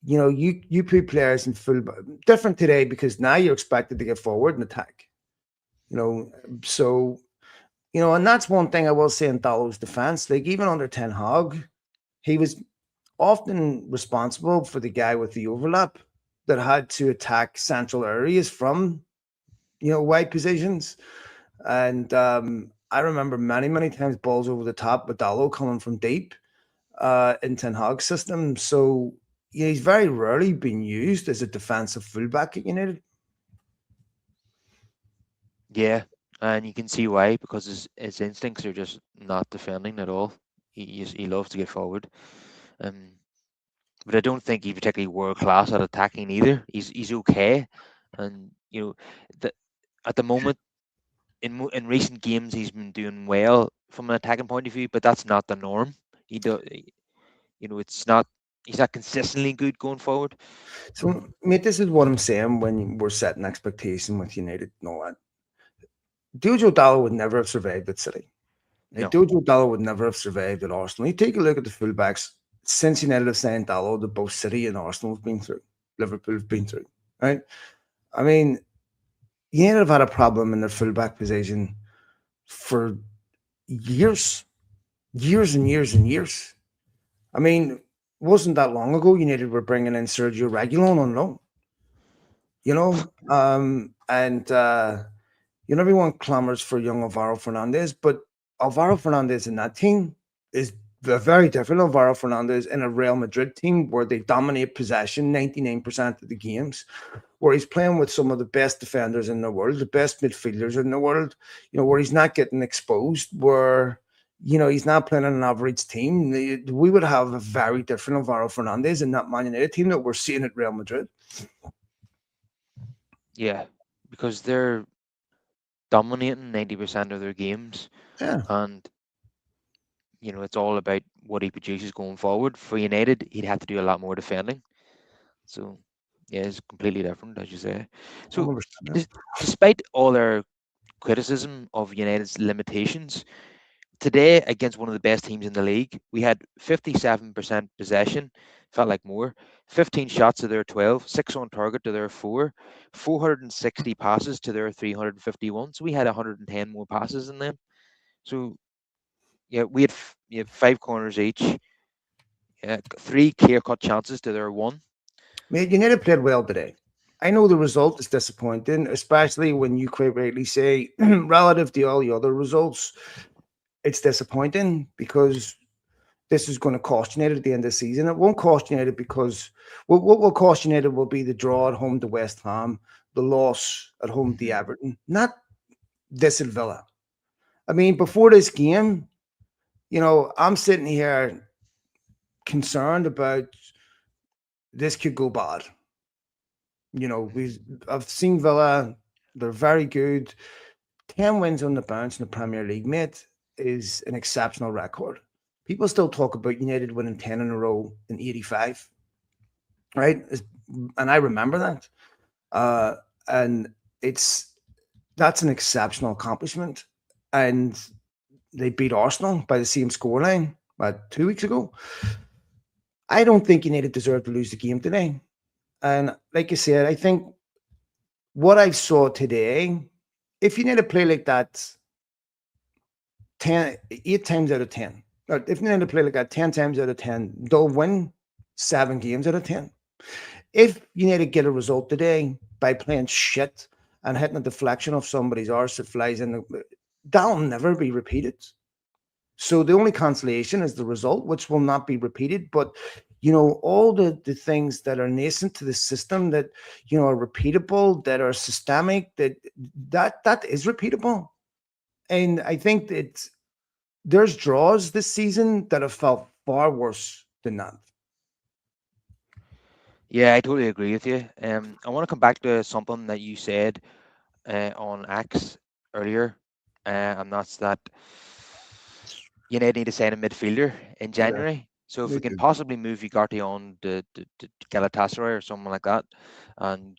you put players in full different today because now you're expected to get forward and attack. You know, so and that's one thing I will say in Dallo's defense. Like even under Ten Hag, he was often responsible for the guy with the overlap that had to attack central areas from wide positions. And I remember many, many times balls over the top with Dallo coming from deep in Ten Hag's system. So he's very rarely been used as a defensive fullback at United. yeah, and you can see why because his instincts are just not defending at all. He loves to get forward. Um, but I don't think he's particularly world class at attacking either. He's okay, and the, at the moment in recent games he's been doing well from an attacking point of view, but that's not the norm. He do, it's not he's not consistently good going forward. So, mate, this is what I'm saying when we're setting expectation with United and all that. Diogo Dallo would never have survived at City. No, Diogo Dallo would never have survived at Arsenal. You take a look at the fullbacks since United have signed Dallo that both City and Arsenal have been through, Liverpool have been through, right? I mean, United have had a problem in their fullback position for years, years and years and years. I mean, wasn't that long ago United were bringing in Sergio Reguilon on loan, and everyone clamors for young Alvaro Fernandez, but Alvaro Fernandez in that team is a very different Alvaro Fernandez in a Real Madrid team where they dominate possession 99% of the games, where he's playing with some of the best defenders in the world, the best midfielders in the world, where he's not getting exposed, where, he's not playing on an average team. We would have a very different Alvaro Fernandez in that Man United team that we're seeing at Real Madrid. yeah, because they're dominating 90% of their games, Yeah, and it's all about what he produces going forward. For United, he'd have to do a lot more defending. So yeah, it's completely different, as you say. So 100%. des- despite all their criticism of United's limitations, today against one of the best teams in the league, we had 57% possession, felt like more, 15 shots to their 12, 6 on target to their 4, 460 passes to their 351. So we had 110 more passes than them. So yeah, we had 5 corners each, yeah, 3 clear-cut chances to their 1. Mate, United played well today. I know the result is disappointing, especially when you quite rightly say, relative to all the other results, it's disappointing because this is going to cost United at the end of the season. It won't cost United because what will cost United will be the draw at home to West Ham, the loss at home to Mm-hmm. Everton, not this at Villa. I mean, before this game, I'm sitting here concerned about this could go bad. I've seen Villa; they're very good. 10 wins on the bounce in the Premier League, mate, is an exceptional record. People still talk about United winning 10 in a row in '85, right? And I remember that, uh, and it's that's an exceptional accomplishment. And they beat Arsenal by the same scoreline 2 weeks ago. I don't think United deserve to lose the game today. And like I said, I think what I saw today, if you need to play like that 8 times out of 10, or if you need to play like that 10 times out of 10, they'll win 7 games out of 10. If you need to get a result today by playing shit and hitting a deflection of somebody's arse that flies in, that'll never be repeated. So the only consolation is the result, which will not be repeated. But all the things that are nascent to the system that are repeatable, that are systemic, that is repeatable. And I think that there's draws this season that have felt far worse than that. Yeah, I totally agree with you. I want to come back to something that you said on X earlier, and that's that United need to sign a midfielder in Yeah, January. So if they we can do. possibly move Ugarte on to Galatasaray or something like that, and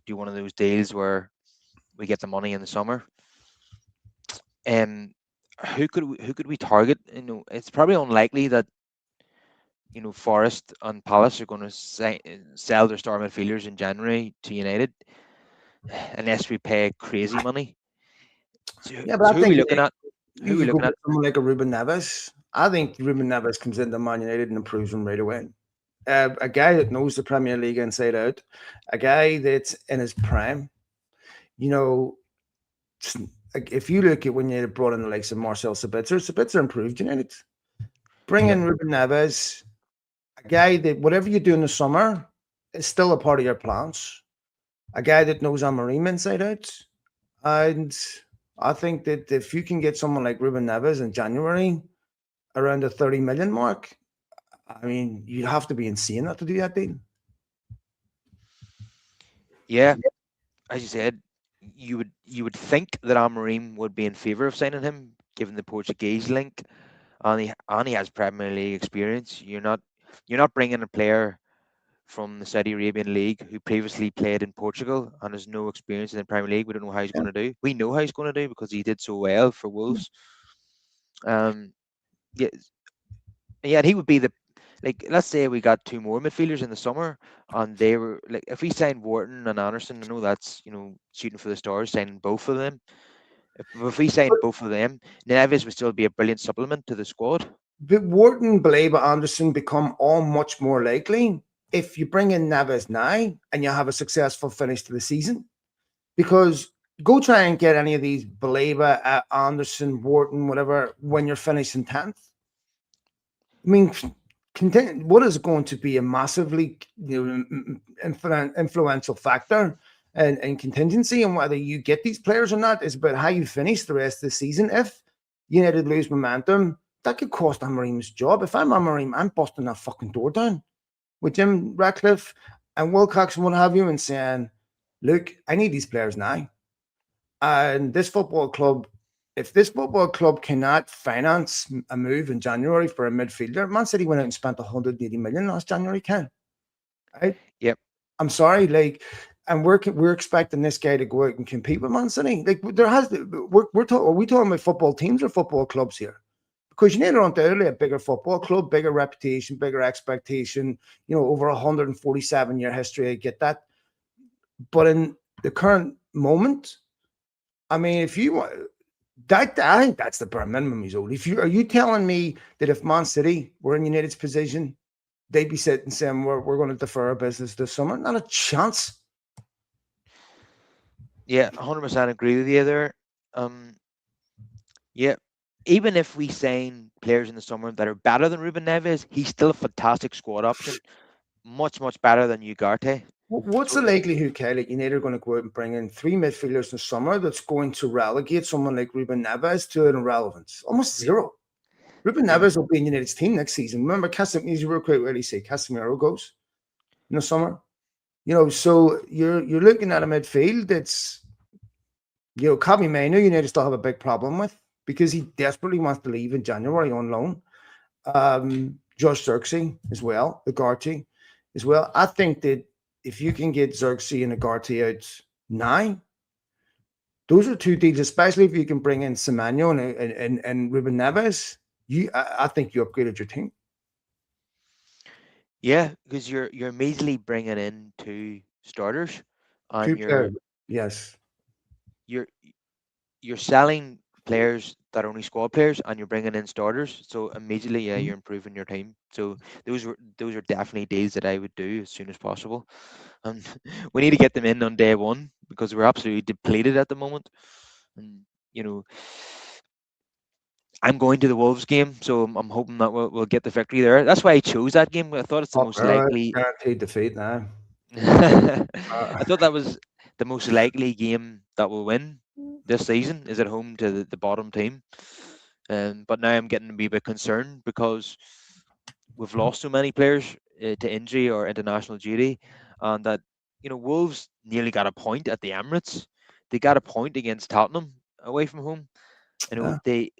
do one of those deals where we get the money in the summer, um, who could we target? It's probably unlikely that Forest and Palace are going to sell their star midfielders in January to United unless we pay crazy money. So, Yeah, but so I who are we think looking at? Who you are we could go looking get at? someone like a Ruben Neves. I think Ruben Neves comes into Man United and improves them right away. A guy that knows the Premier League inside out, a guy that's in his prime. You know, like if you look at when you brought in the likes of Marcel Sabitzer, Sabitzer improved United. Bring Yeah, in Ruben Neves, a guy that whatever you do in the summer is still a part of your plans. A guy that knows Amorim inside out. And I think that if you can get someone like Ruben Neves in January around the 30 million mark, I mean, you'd have to be insane not to do that deal. Yeah, as you said, you would think that Amorim would be in favour of signing him, given the Portuguese link, and he has Premier League experience. You're not bringing a player from the Saudi Arabian League who previously played in Portugal and has no experience in the Premier League. We don't know how he's Yeah. going to do. We know how he's going to do because he did so well for Wolves. Um, yeah, yeah, and he would be the like. Let's say we got two more midfielders in the summer, and they were like, if we signed Wharton and Anderson, I know that's shooting for the stars, signing both of them. If we signed both of them, Neves would still be a brilliant supplement to the squad. But Wharton, Baleba, Anderson become all much more likely if you bring in Neves now and you have a successful finish to the season. Because go try and get any of these Baleba, Anderson, Wharton, whatever, when you're finishing 10th. I mean, what is going to be a massively influential factor and contingency on whether you get these players or not is about how you finish the rest of the season. If United lose momentum, that could cost Amorim's job. If I'm Amorim, I'm busting that fucking door down with Jim Ratcliffe and Wilcox and what have you and saying, look, I need these players now. And this football club, if this football club cannot finance a move in January for a midfielder, Man City went out and spent 180 million last January, Ken. Right? Yep. I'm sorry, like, and we're expecting this guy to go out and compete with Man City. Like, there has are we talking about football teams or football clubs here? Because you need undoubtedly a bigger football club, bigger reputation, bigger expectation. Over 147-year history, I get that. But in the current moment, I mean, if you want that, I think that's the bare minimum he's owed. Are you telling me that if Man City were in United's position, they'd be sitting saying we're going to defer our business this summer? Not a chance. Yeah, 100% agree with you there. Um, yeah, even if we sign players in the summer that are better than Ruben Neves, he's still a fantastic squad option, much better than Ugarte. What's So the likelihood, Kyle, that United are going to go out and bring in three midfielders in the summer that's going to relegate someone like Ruben Neves to an irrelevance? Almost zero. Ruben yeah, Neves will be in United's team next season. Remember, Casemiro, real quick, where do you say Casemiro goes in the summer? So you're looking at a midfield that's, Kobe Mainoo, United still have a big problem with because he desperately wants to leave in January on loan. Josh Xerxes as well, Ugarte as well. I think that if you can get Xerxes and Ugarte out now, those are two deals, especially if you can bring in Semenyo and Ruben Neves. I think you upgraded your team. yeah, because you're immediately bringing in two starters, and Two you're players. Yes. you're you're selling players that are only squad players, and you're bringing in starters. So immediately, yeah, Mhm. you're improving your team. So those are definitely deals that I would do as soon as possible. And we need to get them in on day one because we're absolutely depleted at the moment. And you know, I'm going to the Wolves game, so I'm hoping that we'll get the victory there. That's why I chose that game. I thought it's the Oh, most likely. guaranteed defeat now. I Uh, thought that was the most likely game that will win this season is at home to the bottom team. But now I'm getting a wee bit concerned because we've lost so many players to injury or international duty, and that Wolves nearly got a point at the Emirates. They got a point against Tottenham away from home. yeah. They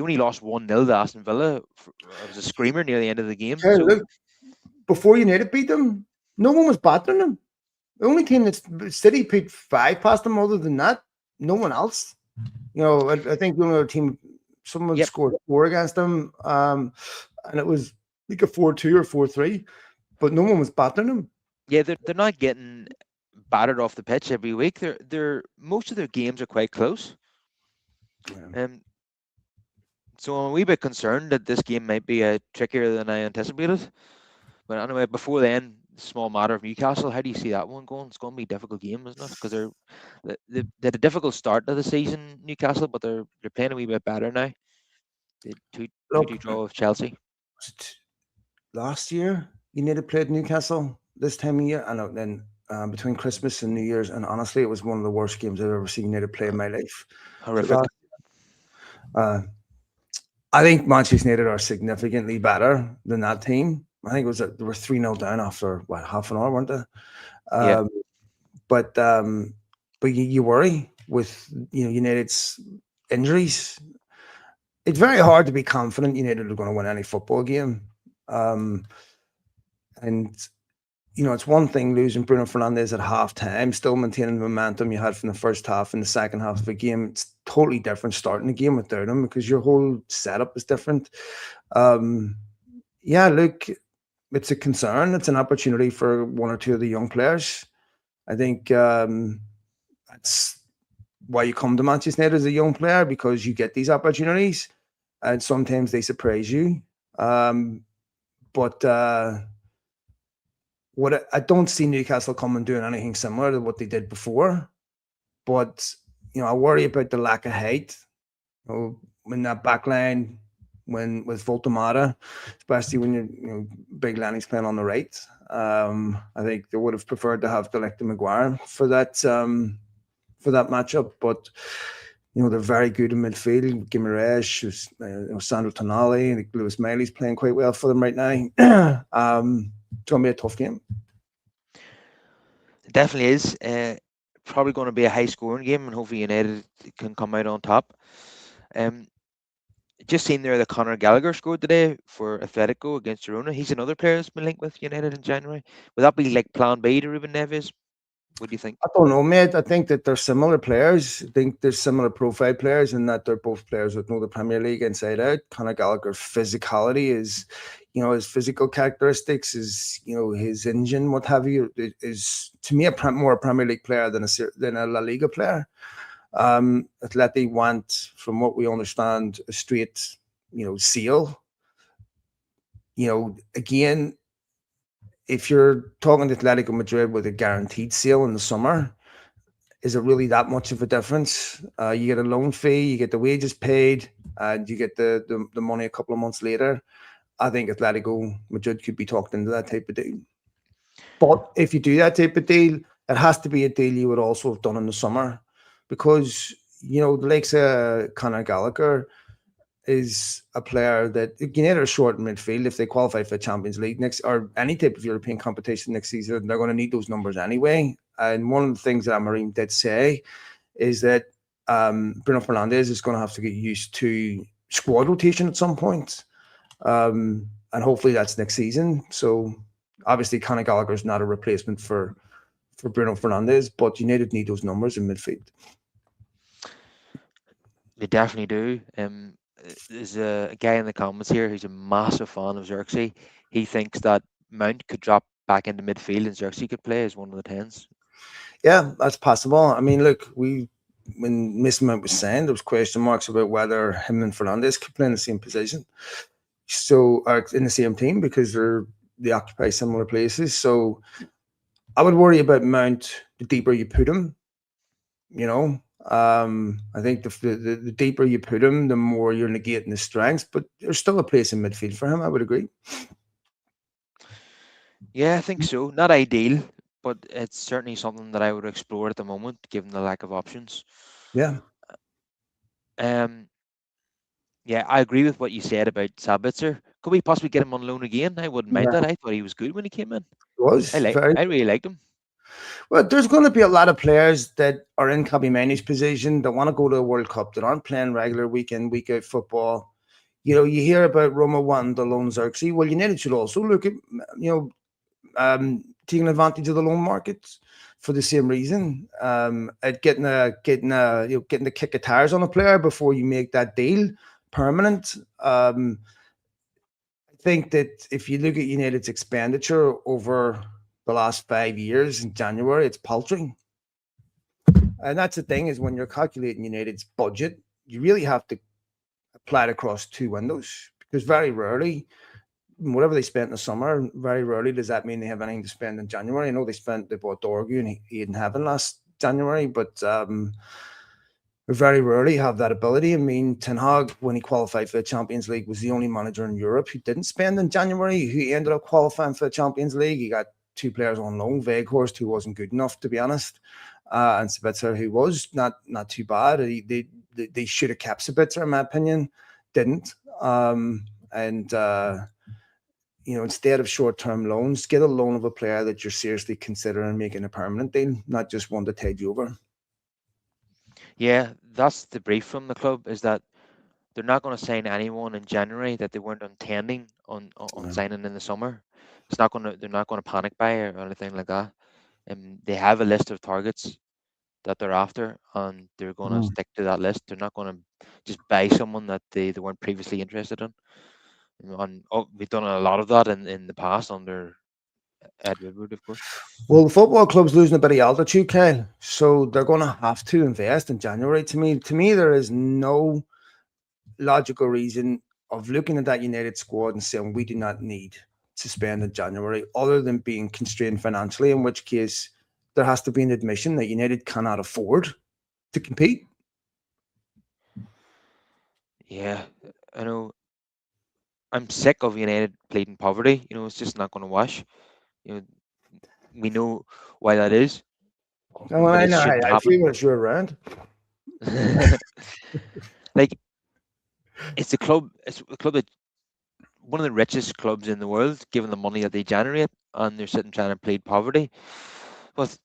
only lost 1-0 to Aston Villa. It was a screamer near the end of the game. Hey, So look, before United beat them, no one was battering them. The only team that's City put five past them. Other than that, no one else. I think the only other team, someone yep, scored four against them, and it was like a 4-2 or 4-3, but no one was battering them. yeah, they're not getting battered off the pitch every week. They're most of their games are quite close. Yeah. Um, so I'm a wee bit concerned that this game might be trickier than I anticipated. But anyway, before then, small matter of Newcastle. How do you see that one going? It's going to be a difficult game, isn't it? Because they had a difficult start to the season, Newcastle, but they're playing a wee bit better now. They two Look, draw with Chelsea. was it last year United played Newcastle this time of year? I know. Then between Christmas and New Year's, and honestly, it was one of the worst games I've ever seen United play in my life. So Horrific. last, uh, I think Manchester United are significantly better than that team. I think it was they were 3-0 down after what, half an hour, weren't they? Yeah, Um, but you worry with United's injuries. It's very hard to be confident United are going to win any football game. Um, and it's one thing losing Bruno Fernandes at half time, still maintaining the momentum you had from the first half and the second half of a game. It's totally different starting the game without him because your whole setup is different. Um, yeah, look, it's a concern. It's an opportunity for one or two of the young players. I think that's why you come to Manchester United as a young player, because you get these opportunities and sometimes they surprise you. But what I don't see Newcastle coming doing anything similar to what they did before. But I worry about the lack of height. When that back line, when with Voltamata, especially when Big Lanny's playing on the right. I think they would have preferred to have Delecta Maguire for that matchup, but they're very good in midfield. Guimaraes, Sandro Tonali, and Lewis Miley's playing quite well for them right now. It's going to be a tough game. it definitely is. Probably going to be a high scoring game, and hopefully United can come out on top. Um, just seen there that Conor Gallagher scored today for Atletico against Girona. He's another player that's been linked with United in January. Would that be like Plan B to Ruben Neves? What do you think? I don't know, mate. I think that they're similar players. I think they're similar profile players in that they're both players that know the Premier League inside out. Conor Gallagher's physicality is, his physical characteristics, his engine, what have you, is to me more a Premier League player than a La Liga player. Atleti want, from what we understand, a straight, seal. Again, if you're talking to Atletico Madrid with a guaranteed sale in the summer, is it really that much of a difference? You get a loan fee, you get the wages paid, and you get the money a couple of months later. I think Atletico Madrid could be talked into that type of deal. But if you do that type of deal, it has to be a deal you would also have done in the summer, because the likes of Conor Gallagher is a player that United are short in midfield. If they qualify for the Champions League next or any type of European competition next season, they're going to need those numbers anyway. And one of the things that Amorim did say is that Bruno Fernandes is going to have to get used to squad rotation at some point. And hopefully that's next season. So obviously Conor Gallagher is not a replacement for Bruno Fernandes, but United need those numbers in midfield. They definitely do. There's a guy in the comments here who's a massive fan of Xerxes. He thinks that Mount could drop back into midfield and Xerxes could play as one of the tens. Yeah, that's possible. I mean, look, when Mason Mount was saying, there was question marks about whether him and Fernandes could play in the same position, or in the same team, because they occupy similar places. So I would worry about Mount the deeper you put him. I think the deeper you put him, the more you're negating his strengths. But there's still a place in midfield for him. I would agree. Yeah, I think so. Not ideal, but it's certainly something that I would explore at the moment, given the lack of options. Yeah. Um, yeah, I agree with what you said about Sabitzer. Could we possibly get him on loan again? I wouldn't mind Yeah, that. I thought he was good when he came in. it was very I really liked him. well. There's going to be a lot of players that are in Kobe Mainoo's position that want to go to a World Cup, that aren't playing regular week in, week out football. You hear about Roma wanting the loan Xerxes. Well, United should also look at, taking advantage of the loan markets for the same reason. At getting the kick of tires on a player before you make that deal permanent. I think that if you look at United's expenditure over the last 5 years in January, it's paltry. And that's the thing, is when you're calculating United's budget, you really have to apply it across two windows, because very rarely, whatever they spent in the summer, very rarely does that mean they have anything to spend in January. I know they bought Dorgu and he didn't have it last January, but we very rarely have that ability. I mean, Ten Hag, when he qualified for the Champions League, was the only manager in Europe who didn't spend in January, who ended up qualifying for the Champions League. He got two players on loan, Weghorst, who wasn't good enough, to be honest, and Sabitzer, who was not too bad. They should have kept Sabitzer, in my opinion. didn't. And instead of short-term loans, get a loan of a player that you're seriously considering making a permanent deal, not just one to tide you over. Yeah, that's the brief from the club, is that they're not going to sign anyone in January that they weren't intending on Yeah. signing in the summer. It's not going to They're not going to panic buy or anything like that. They have a list of targets that they're after, and they're going to Mm. stick to that list. They're not going to just buy someone that they weren't previously interested in. And we've done a lot of that in the past under Ed Woodward, of course. Well, the football club's losing a bit of altitude, Kyle, so they're going to have to invest in January. To me, there is no logical reason of looking at that United squad and saying we do not need to spend in January, other than being constrained financially, in which case there has to be an admission that United cannot afford to compete. Yeah, I know. I'm sick of United pleading poverty. It's just not going to wash. You know, we know why that is, And but I it know shouldn't I feel happen. what you're around. Like, it's a club that one of the richest clubs in the world, given the money that they generate, and they're sitting trying to plead poverty. But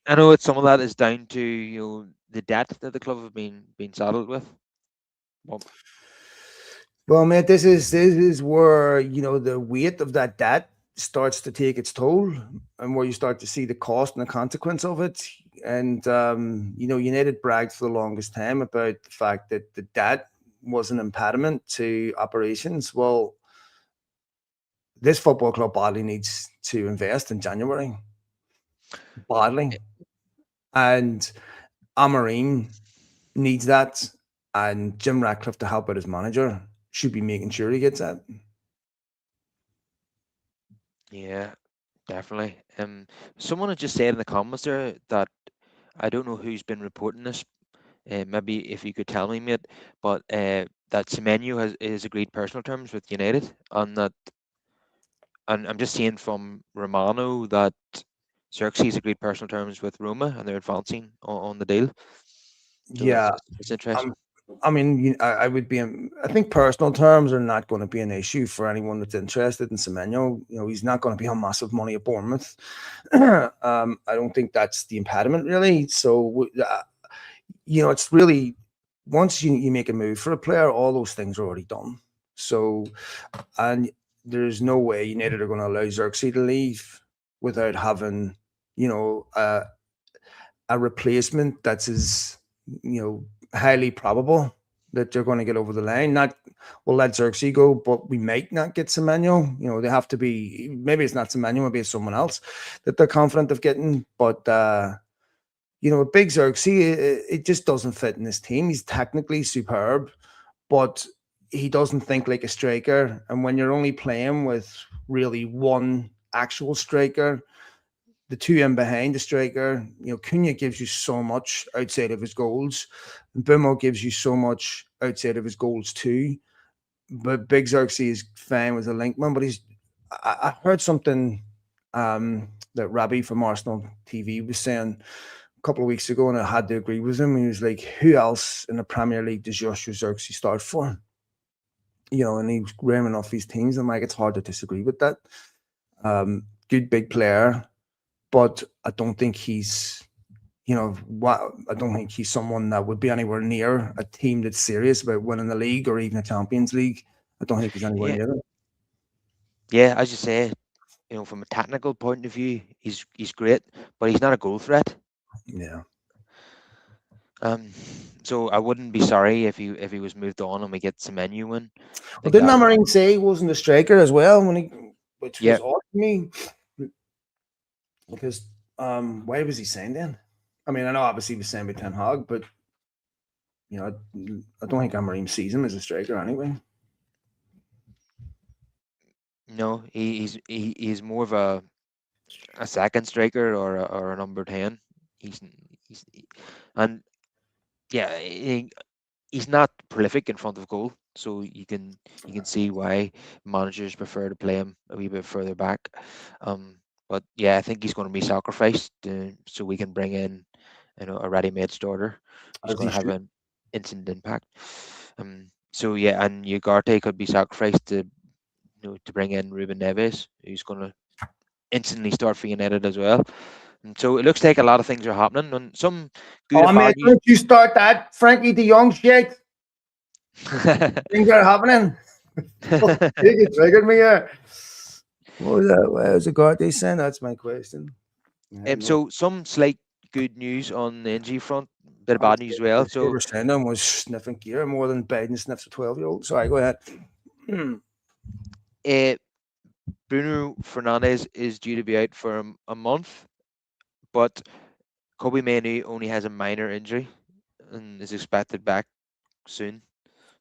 I know some of that is down to the debt that the club have been saddled with. Well, Well, mate, this is where the weight of that debt starts to take its toll, and where you start to see the cost and the consequence of it. And United bragged for the longest time about the fact that the debt was an impediment to operations. Well, this football club badly needs to invest in January, badly, and Amorim needs that, and Jim Ratcliffe, to help out his manager, should be making sure he gets that. yeah, definitely. Someone had just said in the comments there that I don't know who's been reporting this. Maybe if you could tell me, mate, but that Semenyo is agreed personal terms with United, and I'm just seeing from Romano that Xerxes agreed personal terms with Roma, and they're advancing on the deal. So Yeah, it's interesting. Um, I mean, I would be. I think personal terms are not going to be an issue for anyone that's interested in Semenyo. He's not going to be on massive money at Bournemouth. I don't think that's the impediment, really. So, it's really, once you make a move for a player, all those things are already done. So, and there's no way United are going to allow Xerxes to leave without having, you know, uh, a replacement that's as highly probable that they're going to get over the line. Not we'll let Xerxes go, but we might not get Semenyo. They have to be, maybe it's not Semenyo, maybe it's someone else that they're confident of getting. But a big Xerxes, it just doesn't fit in this team. He's technically superb, but he doesn't think like a striker. And when you're only playing with really one actual striker, the two in behind the striker, Cunha gives you so much outside of his goals. And Bumo gives you so much outside of his goals too. But Big Xerxes is fine with a linkman, but I heard something that Rabbi from Arsenal TV was saying a couple of weeks ago, and I had to agree with him. He was like, "Who else in the Premier League does Joshua Xerxes start for?" And he was ramming off these teams. I'm like, it's hard to disagree with that. Good big player, but I don't think he's, I don't think he's someone that would be anywhere near a team that's serious about winning the league or even a Champions League. I don't think he's anywhere Yeah, near them. yeah. As you say, from a technical point of view, he's great, but he's not a goal threat. Yeah. Um, so I wouldn't be sorry if he was moved on and we get Semenyo in. I Well, think didn't that. Amaring say he wasn't a striker as well which Yeah, was odd to me because why was he saying then? I mean, I know obviously he was saying with Ten Hag, but I don't think Amarim sees him as a striker anyway. no, he's more of a second striker or a number 10. He's he's and yeah, he's not prolific in front of goal, so you can see why managers prefer to play him a wee bit further back. Um, but yeah, I think he's going to be sacrificed so we can bring in a ready-made starter who's As going he to have should. an instant impact. So yeah, and Ugarte could be sacrificed to to bring in Ruben Neves, who's going to instantly start for United as well. And so it looks like a lot of things are happening, and some good Oh and man, bad news. don't you start that Frankie De Jong shit. Things are happening. Fuck, it triggered me here. What was that? Where was the God they sent? That's my question. Yeah, no. So some slight good news on the injury front, bit of I would bad say news as the well. best they So ever sent him was sniffing gear more than Biden sniffs a 12-year-old. Sorry, go ahead. Hmm. uh, Bruno Fernandes is due to be out for a month, but Kobe Mainoo only has a minor injury and is expected back soon.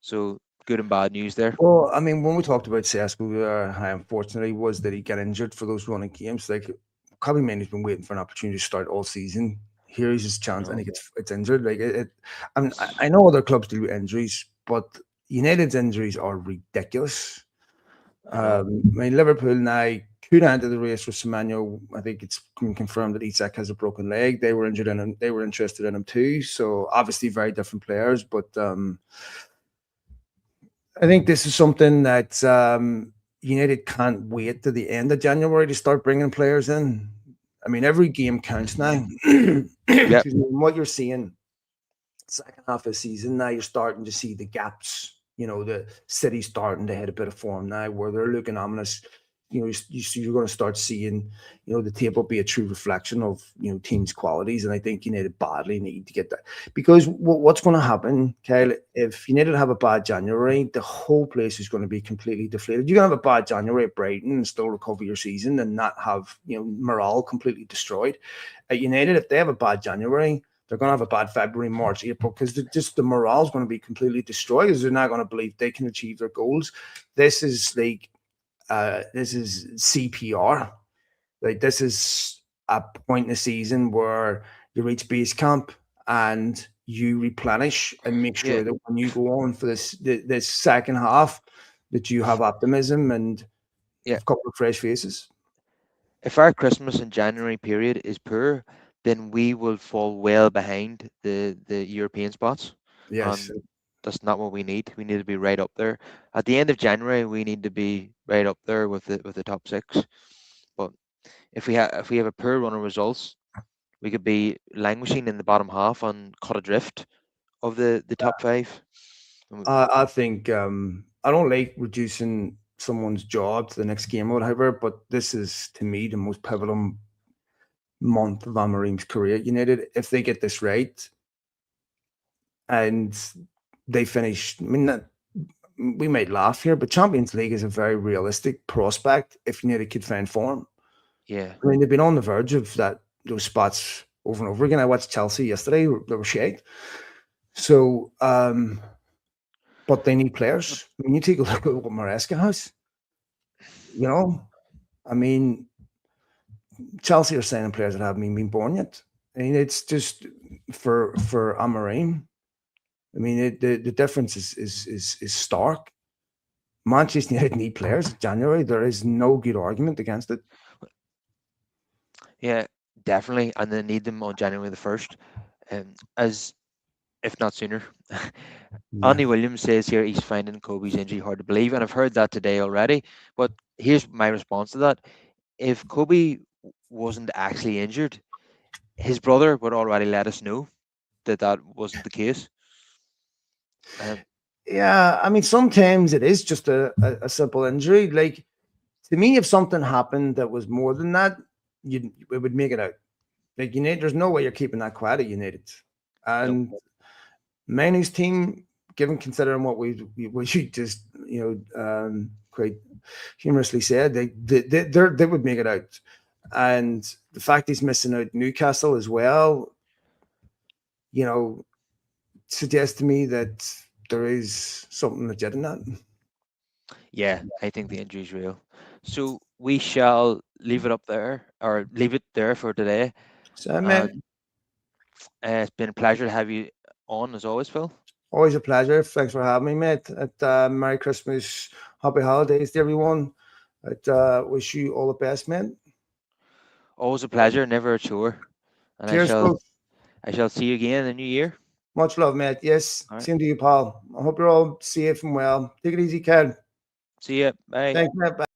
So good and bad news there. Well, I mean, when we talked about Cesco, how unfortunately was that he got injured for those running games. Like, Kobe Mainoo's been waiting for an opportunity to start all season. Here is his I chance, and know. he gets injured. Like, I know other clubs do injuries, but United's injuries are ridiculous. I know. I mean, Liverpool now could enter the race with Semenyo. I think it's been confirmed that Isak has a broken leg. They were injured in him. They were interested in him too. So obviously, very different players. But I think this is something that United can't wait to the end of January to start bringing players in. I mean, every game counts Hmm. now. Yep. Excuse me. And what you're seeing second half of the season, now you're starting to see the gaps. You know, the City starting to hit a bit of form now where they're looking ominous. You know, you're going to start seeing, you know, the table be a true reflection of, you know, teams' qualities. And I think United badly need to get that because what's going to happen, Kyle, if United have a bad January, the whole place is going to be completely deflated. You're going to have a bad January at Brighton and still recover your season and not have, you know, morale completely destroyed. At United, if they have a bad January, they're going to have a bad February, March, April because just the morale is going to be completely destroyed because they're not going to believe they can achieve their goals. This is like this is CPR. Like this is a point in the season where you reach base camp and you replenish and make Yeah. sure that when you go on for this second half, that you have optimism and Yeah. a couple of fresh faces. If our Christmas and January period is poor, then we will fall well behind the European spots, Yes, and that's not what we need. We need to be right up there. At the end of January, we need to be right up there with the top six. But if we have a poor run of results, we could be languishing in the bottom half and cut adrift of the top five. I think I don't like reducing someone's job to the next game or whatever, but this is to me the most pivotal month of Amarim's career. United, if they get this right and they finish, I mean, we might laugh here, but Champions League is a very realistic prospect if United could find form. Yeah, I mean, they've been on the verge of those spots over and over again. I watched Chelsea yesterday; they were shite. So, but they need players. I mean, you take a look at what Maresca has. You know, I mean, Chelsea are signing players that haven't even been born yet. I mean, it's just for Amarim. I mean, the difference is stark. Manchester United need players in January. There is no good argument against it. yeah, definitely, and they need them on January the 1st, as if not sooner. Yeah. Andy Williams says here he's finding Kobe's injury hard to believe, and I've heard that today already. But here's my response to that: if Kobe wasn't actually injured, his brother would already let us know that that wasn't the case. Um, Yeah, I mean, sometimes it is just a simple injury. Like to me, if something happened that was more than that, you it would make it out. Like you need, there's no way you're keeping that quiet at United. no, And Manu's team, given considering what what you just quite humorously said, they would make it out. And the fact he's missing out Newcastle as well, you know, suggests to me that there is something legit in that. yeah, I think the injury is real. So we shall leave it up there, or leave it there for today. So, Uh, man, it's been a pleasure to have you on as always, Phil. always a pleasure. Thanks for having me, mate. Merry Christmas, Happy Holidays to everyone. Wish you all the best, man. Always a pleasure, never a chore. And Cheers, folks. I shall see you again in the new year. Much love, mate. Yes, All right. same to you, Paul. I hope you're all safe and well. Take it easy, Ken. See ya. Bye. Thanks, mate. Bye.